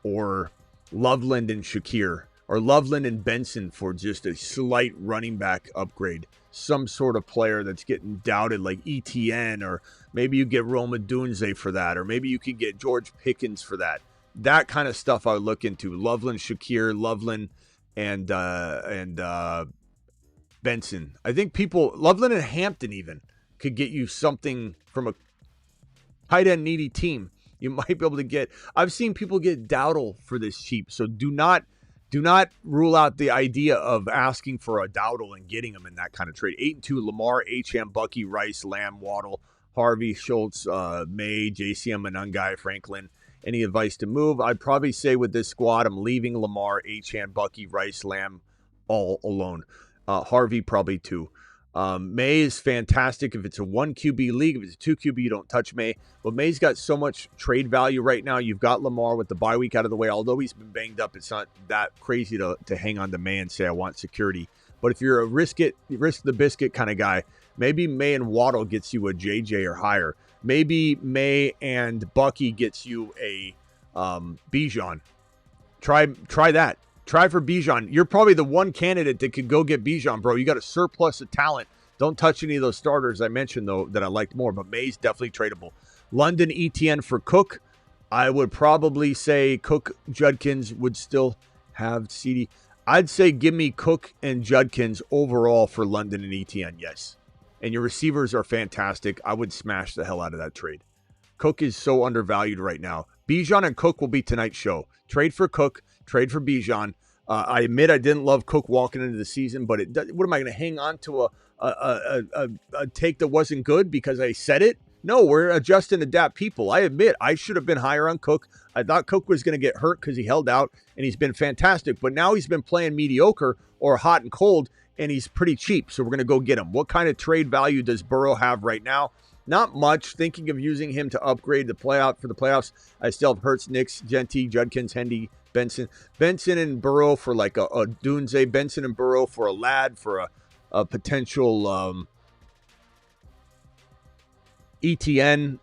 or Loveland and Shakir, or Loveland and Benson for just a slight running back upgrade. Some sort of player that's getting doubted like ETN, or maybe you get Roma Dunze for that, or maybe you could get George Pickens for that. That kind of stuff I would look into. Loveland, Shakir, Loveland, and Benson. I think Loveland and Hampton even could get you something from a tight end needy team. You might be able to get. I've seen people get Dowdle for this cheap, so do not rule out the idea of asking for a Dowdle and getting him in that kind of trade. 8-2, Lamar, HM, Bucky, Rice, Lamb, Waddle, Harvey, Schultz, May, JCM, Anungai, Franklin. Any advice to move? I'd probably say with this squad, I'm leaving Lamar, HM, Bucky, Rice, Lamb all alone. Harvey probably too. May is fantastic if it's a 1 QB league. If it's a 2 QB, you don't touch May. But May's got so much trade value right now. You've got Lamar with the bye week out of the way. Although he's been banged up, it's not that crazy to hang on to May and say I want security. But if you're a risk the biscuit kind of guy, maybe May and Waddle gets you a JJ or higher. Maybe May and Bucky gets you a Bijan. Try that. Try for Bijan. You're probably the one candidate that could go get Bijan, bro. You got a surplus of talent. Don't touch any of those starters I mentioned, though, that I liked more. But May's definitely tradable. London ETN for Cook. I would probably say Cook, Judkins would still have CD. I'd say give me Cook and Judkins overall for London and ETN, yes. And your receivers are fantastic. I would smash the hell out of that trade. Cook is so undervalued right now. Bijan and Cook will be tonight's show. Trade for Cook, trade for Bijan. I admit I didn't love Cook walking into the season, but what am I going to hang on to a take that wasn't good because I said it? No, we're adjust and adapt people. I admit I should have been higher on Cook. I thought Cook was going to get hurt because he held out, and he's been fantastic. But now he's been playing mediocre or hot and cold, and he's pretty cheap, so we're going to go get him. What kind of trade value does Burrow have right now? Not much. Thinking of using him to upgrade the playoffs. I still have Hurts, Nix, Genty, Judkins, Hendy, Benson and Burrow for like a Dunze. Benson and Burrow for a lad, for a potential ETN,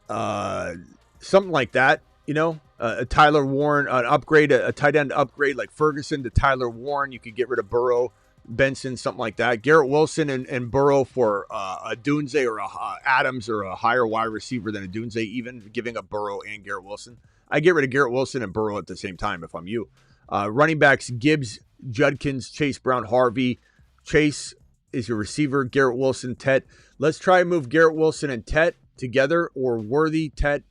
something like that. You know, a Tyler Warren, an upgrade, a tight end upgrade like Ferguson to Tyler Warren. You could get rid of Burrow, Benson, something like that. Garrett Wilson and Burrow for a Dunze or a Adams or a higher wide receiver than a Dunze, even giving up Burrow and Garrett Wilson. I get rid of Garrett Wilson and Burrow at the same time if I'm you. Running backs, Gibbs, Judkins, Chase Brown, Harvey. Chase is your receiver. Garrett Wilson, Tet. Let's try and move Garrett Wilson and Tet together, or Worthy, Tet.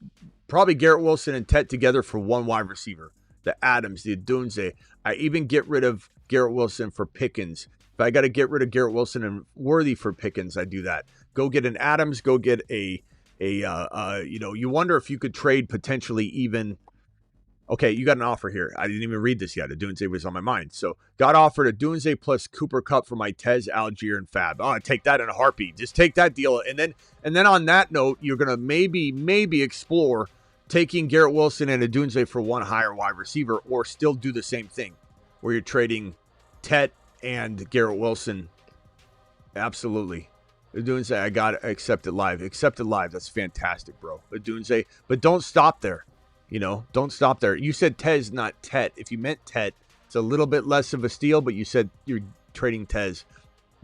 Probably Garrett Wilson and Tet together for one wide receiver. The Adams, the Dunze. I even get rid of Garrett Wilson for Pickens. If I got to get rid of Garrett Wilson and Worthy for Pickens, I do that. Go get an Adams. Go get you wonder if you could trade potentially even. Okay, you got an offer here. I didn't even read this yet. A Dunze was on my mind. So got offered a Dunze plus Cooper Kupp for my Tez, Algier, and Fab. Oh, I'd take that in a heartbeat. Just take that deal. And then on that note, you're going to maybe explore taking Garrett Wilson and a Dunze for one higher wide receiver, or still do the same thing where you're trading Tet and Garrett Wilson. Absolutely. Adunze, I got to accept it live. Accept it live. That's fantastic, bro. Adunze, but don't stop there. Don't stop there. You said Tez, not Tet. If you meant Tet, it's a little bit less of a steal, but you said you're trading Tez.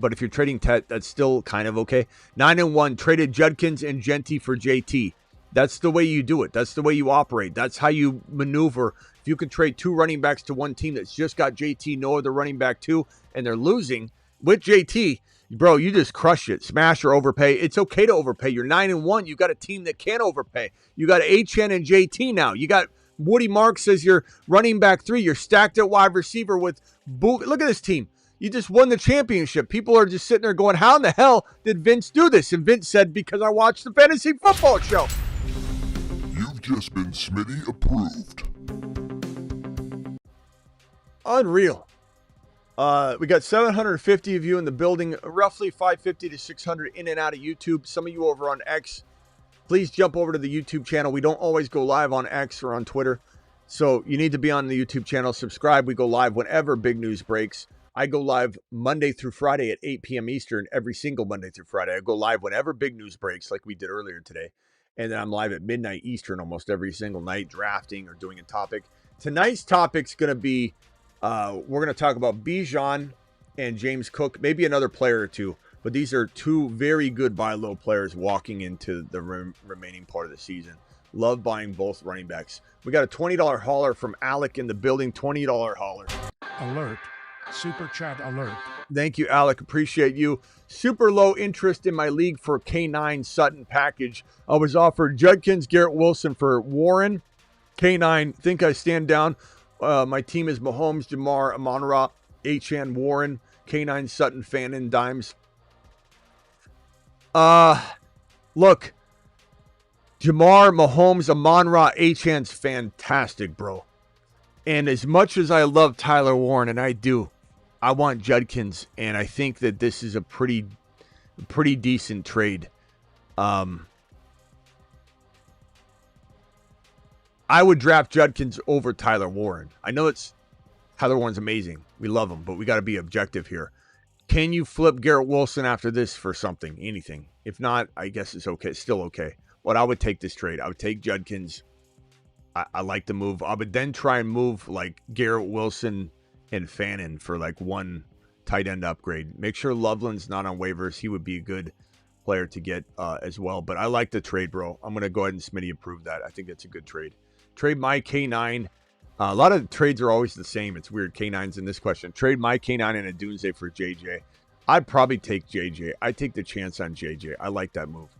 But if you're trading Tet, that's still kind of okay. 9-1, traded Judkins and Genty for JT. That's the way you do it. That's the way you operate. That's how you maneuver. If you can trade 2 running backs to one team that's just got JT, no other running back too, and they're losing with JT, bro, you just crush it. Smash or overpay. It's okay to overpay. You're 9-1. You got a team that can overpay. You got HN and JT now. You got Woody Marks as your running back 3. You're stacked at wide receiver with Look at this team. You just won the championship. People are just sitting there going, how in the hell did Vince do this? And Vince said, because I watched the Fantasy Football Show. You've just been Smitty approved. Unreal. We got 750 of you in the building, roughly 550 to 600 in and out of YouTube. Some of you over on X, please jump over to the YouTube channel. We don't always go live on X or on Twitter, so you need to be on the YouTube channel. Subscribe. We go live whenever big news breaks. I go live Monday through Friday at 8 p.m. Eastern, every single Monday through Friday. I go live whenever big news breaks, like we did earlier today. And then I'm live at midnight Eastern almost every single night, drafting or doing a topic. Tonight's topic's going to be, we're going to talk about Bijan and James Cook, maybe another player or two. But these are 2 very good buy low players walking into the remaining part of the season. Love buying both running backs. We got a $20 hauler from Alec in the building, $20 hauler. Alert. Super chat alert. Thank you, Alec. Appreciate you. Super low interest in my league for K9 Sutton package. I was offered Judkins, Garrett Wilson for Warren. K9, think I stand down. My team is Mahomes, Jamar, Amon-Ra, HN, Warren, K9 Sutton, Fannin, Dimes. Look, Jamar, Mahomes, Amon-Ra, HN's fantastic, bro. And as much as I love Tyler Warren, and I do, I want Judkins, and I think that this is a pretty decent trade. I would draft Judkins over Tyler Warren. I know Tyler Warren's amazing. We love him, but we got to be objective here. Can you flip Garrett Wilson after this for something, anything? If not, I guess it's okay. It's still okay. But I would take this trade. I would take Judkins. I like the move. I would then try and move like Garrett Wilson and Fannin for like 1 tight end upgrade. Make sure Loveland's not on waivers. He would be a good player to get as well. But I like the trade, bro. I'm going to go ahead and Smitty approve that. I think that's a good trade. Trade my K9. A lot of trades are always the same. It's weird. K9's in this question. Trade my K9 and a Dunze for JJ. I'd probably take JJ. I'd take the chance on JJ. I like that move.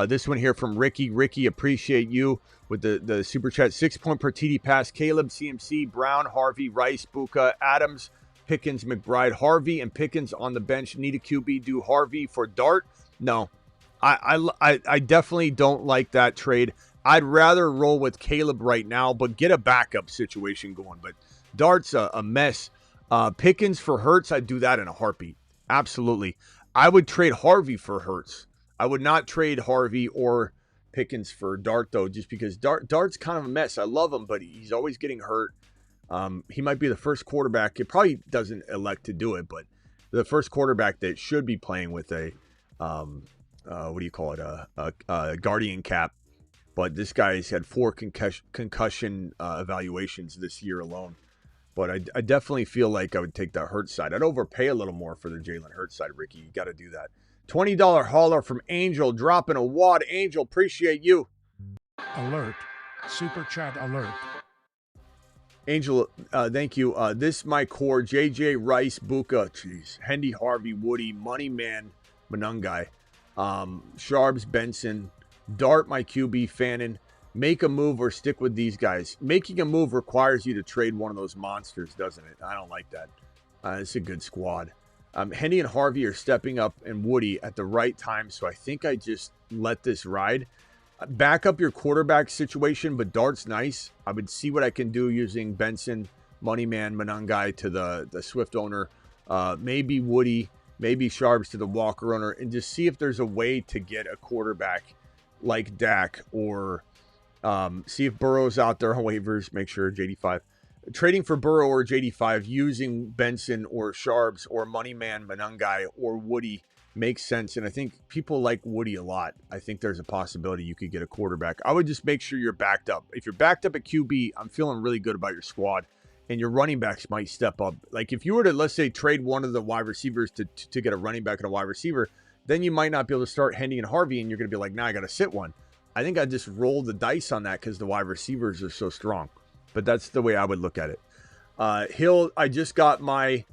This one here from Ricky. Ricky, appreciate you with the super chat. 6 point per TD pass. Caleb, CMC, Brown, Harvey, Rice, Buka, Adams, Pickens, McBride. Harvey and Pickens on the bench. Need a QB. Do Harvey for Dart? No. I definitely don't like that trade. I'd rather roll with Caleb right now, but get a backup situation going. But Dart's a mess. Pickens for Hurts, I'd do that in a heartbeat. Absolutely. I would trade Harvey for Hurts. I would not trade Harvey or Pickens for Dart, though, just because Dart's kind of a mess. I love him, but he's always getting hurt. He might be the first quarterback. It probably doesn't elect to do it, but the first quarterback that should be playing with a, a guardian cap. But this guy's had 4 concussion evaluations this year alone. But I definitely feel like I would take the Hurts side. I'd overpay a little more for the Jalen Hurts side, Ricky. You got to do that. $20 hauler from Angel, dropping a wad. Angel, appreciate you. Alert. Super chat alert. Angel, thank you. This my core. JJ, Rice, Buka, jeez, Hendy, Harvey, Woody, Money Man, Manungai, Sharbs, Benson, Dart, my QB, Fannin. Make a move or stick with these guys. Making a move requires you to trade one of those monsters, doesn't it? I don't like that. It's a good squad. Hendy and Harvey are stepping up and Woody at the right time, so I think I just let this ride. Back up your quarterback situation, but Dart's nice. I would see what I can do using Benson, Moneyman, Manungai to the Swift owner, maybe Woody, maybe Sharps to the Walker owner, and just see if there's a way to get a quarterback like Dak, or see if Burrow's out there on waivers. Make sure JD5. trading for Burrow or JD5, using Benson or Sharps or Moneyman Manungai or Woody makes sense. And I think people like Woody a lot. I think there's a possibility you could get a quarterback. I would just make sure you're backed up. If you're backed up at QB, I'm feeling really good about your squad. And your running backs might step up. Like if you were to, let's say, trade one of the wide receivers to get a running back and a wide receiver, then you might not be able to start Hendy and Harvey, and you're going to be like, nah, I got to sit one. I think I just rolled the dice on that because the wide receivers are so strong. But that's the way I would look at it. Hill, I just got my,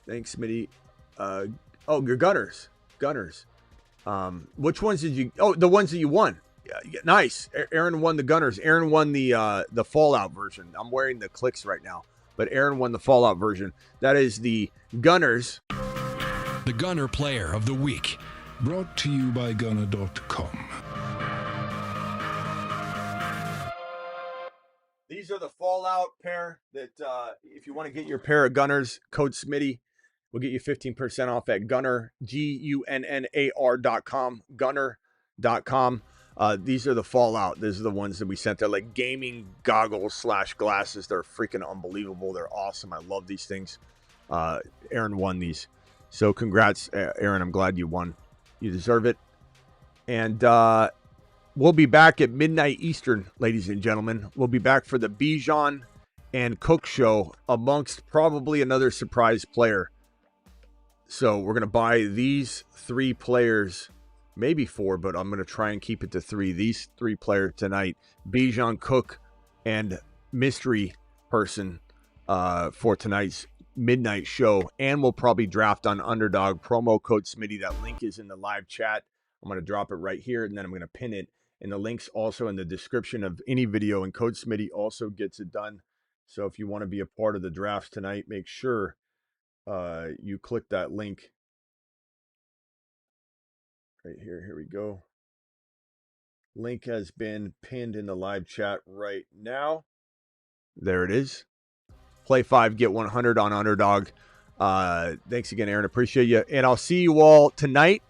thanks, Smitty. Your Gunners. Which ones did you, the ones that you won. Yeah, nice. Aaron won the Gunners. Aaron won the Fallout version. I'm wearing the clicks right now, but Aaron won the Fallout version. That is the Gunners. The Gunner Player of the Week. Brought to you by Gunner.com. These are the Fallout pair that if you want to get your pair of Gunners, code Smitty will get you 15% off at Gunner, GUNNAR.com, Gunner.com. These are the Fallout. These are the ones that we sent. They're like gaming goggles / glasses. They're freaking unbelievable. They're awesome. I love these things. Aaron won these. So congrats, Aaron. I'm glad you won. You deserve it. And we'll be back at midnight Eastern, ladies and gentlemen. We'll be back for the Bijan and Cook show amongst probably another surprise player. So we're going to buy these 3 players, maybe 4, but I'm going to try and keep it to 3. These 3 players tonight, Bijan, Cook, and mystery person for tonight's midnight show. And we'll probably draft on Underdog. Promo code Smitty. That link is in the live chat. I'm going to drop it right here, and then I'm going to pin it. And the link's also in the description of any video, and code Smitty also gets it done. So if you want to be a part of the drafts tonight, make sure you click that link right here. Here we go. Link has been pinned in the live chat right now. There it is. Play 5, get 100 on Underdog. Thanks again, Aaron. Appreciate you. And I'll see you all tonight.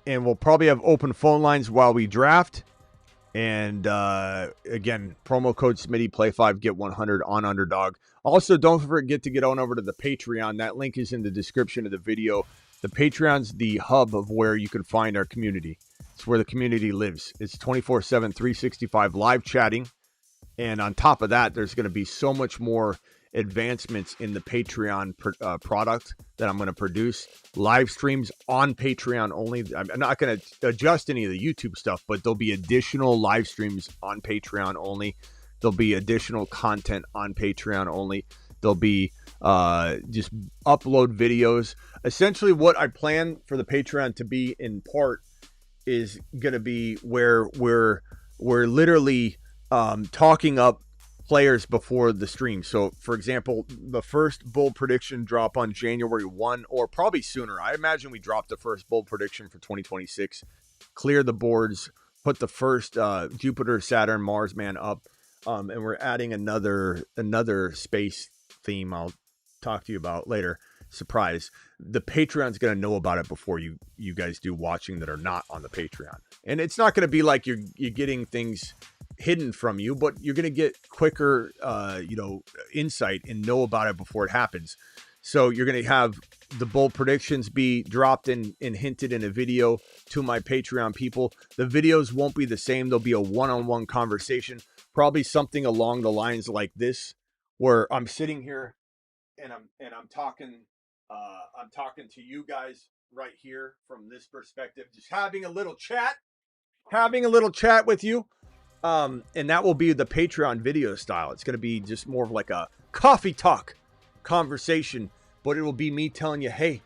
And we'll probably have open phone lines while we draft. And again, promo code Smitty, play 5, get 100 on Underdog. Also, don't forget to get on over to the Patreon. That link is in the description of the video. The Patreon's the hub of where you can find our community. It's where the community lives. It's 24/7, 365 live chatting. And on top of that, there's going to be so much more advancements in the Patreon product that I'm going to produce. Live streams on Patreon only. I'm not going to adjust any of the YouTube stuff, but there'll be additional live streams on Patreon only. There'll be additional content on Patreon only. There'll be just upload videos. Essentially, what I plan for the Patreon to be in part is going to be where we're literally talking up players before the stream. So, for example, the first bold prediction drop on January 1 or probably sooner. I imagine we drop the first bold prediction for 2026, clear the boards, put the first Jupiter, Saturn, Mars man up, and we're adding another space theme I'll talk to you about later. Surprise. The Patreon's going to know about it before you guys do watching that are not on the Patreon. And it's not going to be like you're getting things hidden from you, but you're going to get quicker, insight and know about it before it happens. So you're going to have the bold predictions be dropped and hinted in a video to my Patreon people. The videos won't be the same. There'll be a one-on-one conversation, probably something along the lines like this, where I'm sitting here and I'm talking to you guys right here from this perspective, just having a little chat with you. And that will be the Patreon video style. It's going to be just more of like a coffee talk conversation, but it will be me telling you, hey,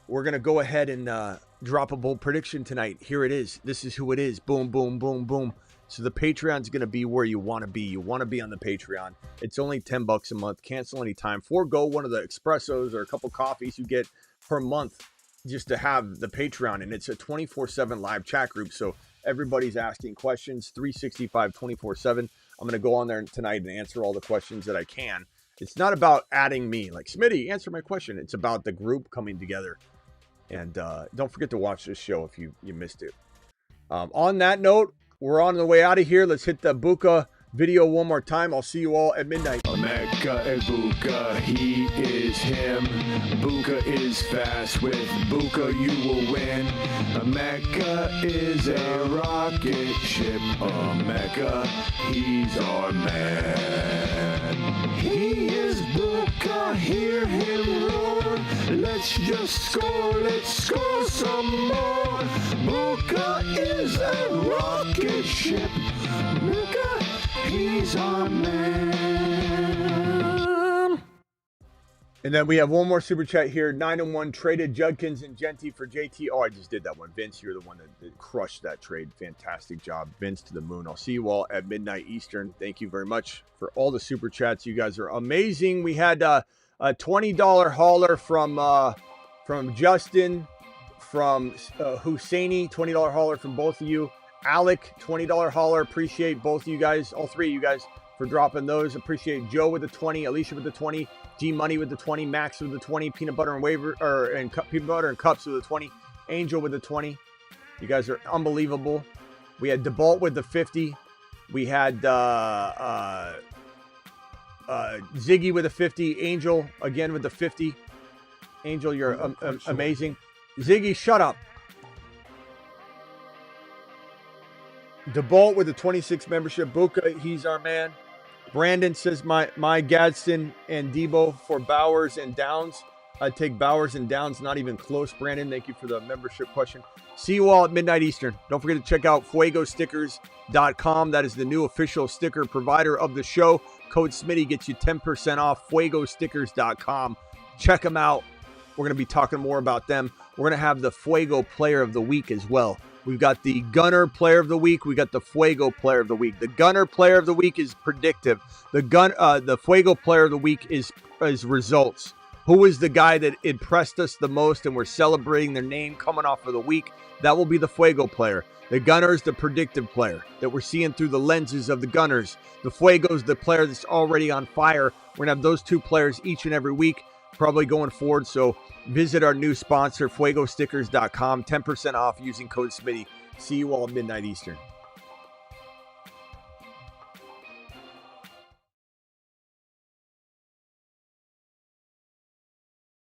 we're going to go ahead and drop a bold prediction tonight. Here it is. This is who it is. Boom, boom, boom, boom. So the Patreon's going to be where you want to be. You want to be on the Patreon. It's only $10 a month. Cancel anytime. Forgo one of the espressos or a couple coffees you get per month just to have the Patreon. And it's a 24/7 live chat group. So everybody's asking questions 365, 24/7. I'm going to go on there tonight and answer all the questions that I can. It's not about adding me like Smitty, answer my question. It's about the group coming together. And don't forget to watch this show if you missed it. On that note, we're on the way out of here. Let's hit the Buka video one more time. I'll see you all at midnight. Mecca and Buka, he is him. Buka is fast. With Buka you will win. Mecca is a rocket ship. Mecca, he's our man. He is Buka, hear him roar. Let's just let's score some more. Buka is a rocket ship. Mecca, he's our man. And then we have one more super chat here. 9-1 traded Judkins and Genty for JT. Oh, I just did that one. Vince, you're the one that crushed that trade. Fantastic job. Vince to the moon. I'll see you all at midnight Eastern. Thank you very much for all the super chats. You guys are amazing. We had a $20 hauler from Justin, from Husseini, $20 hauler from both of you. Alec, $20 hauler. Appreciate both of you guys, all three of you guys, for dropping those. Appreciate Joe with the 20, Alicia with the 20, G Money with the 20, Max with the 20, Peanut Butter and Peanut Butter and Cups with the 20, Angel with the 20. You guys are unbelievable. We had DeBalt with the 50. We had Ziggy with a 50. Angel again with the 50. Angel, you're amazing. Ziggy, shut up. DeBalt with the 26 membership. Buka, he's our man. Brandon says my Gadsden and Debo for Bowers and Downs. I'd take Bowers and Downs, not even close. Brandon, thank you for the membership question. See you all at midnight Eastern. Don't forget to check out fuegostickers.com. That is the new official sticker provider of the show. Code Smitty gets you 10% off. fuegostickers.com. Check them out. We're going to be talking more about them. We're going to have the Fuego Player of the Week as well. We've got the Gunner Player of the Week. We got the Fuego Player of the Week. The Gunner Player of the Week is predictive. The Fuego Player of the Week is results. Who is the guy that impressed us the most and we're celebrating their name coming off of the week? That will be the Fuego Player. The Gunner is the predictive player that we're seeing through the lenses of the Gunners. The Fuego is the player that's already on fire. We're going to have those two players each and every week, probably going forward. So visit our new sponsor, fuegostickers.com. 10% off using code Smitty. See you all at midnight Eastern.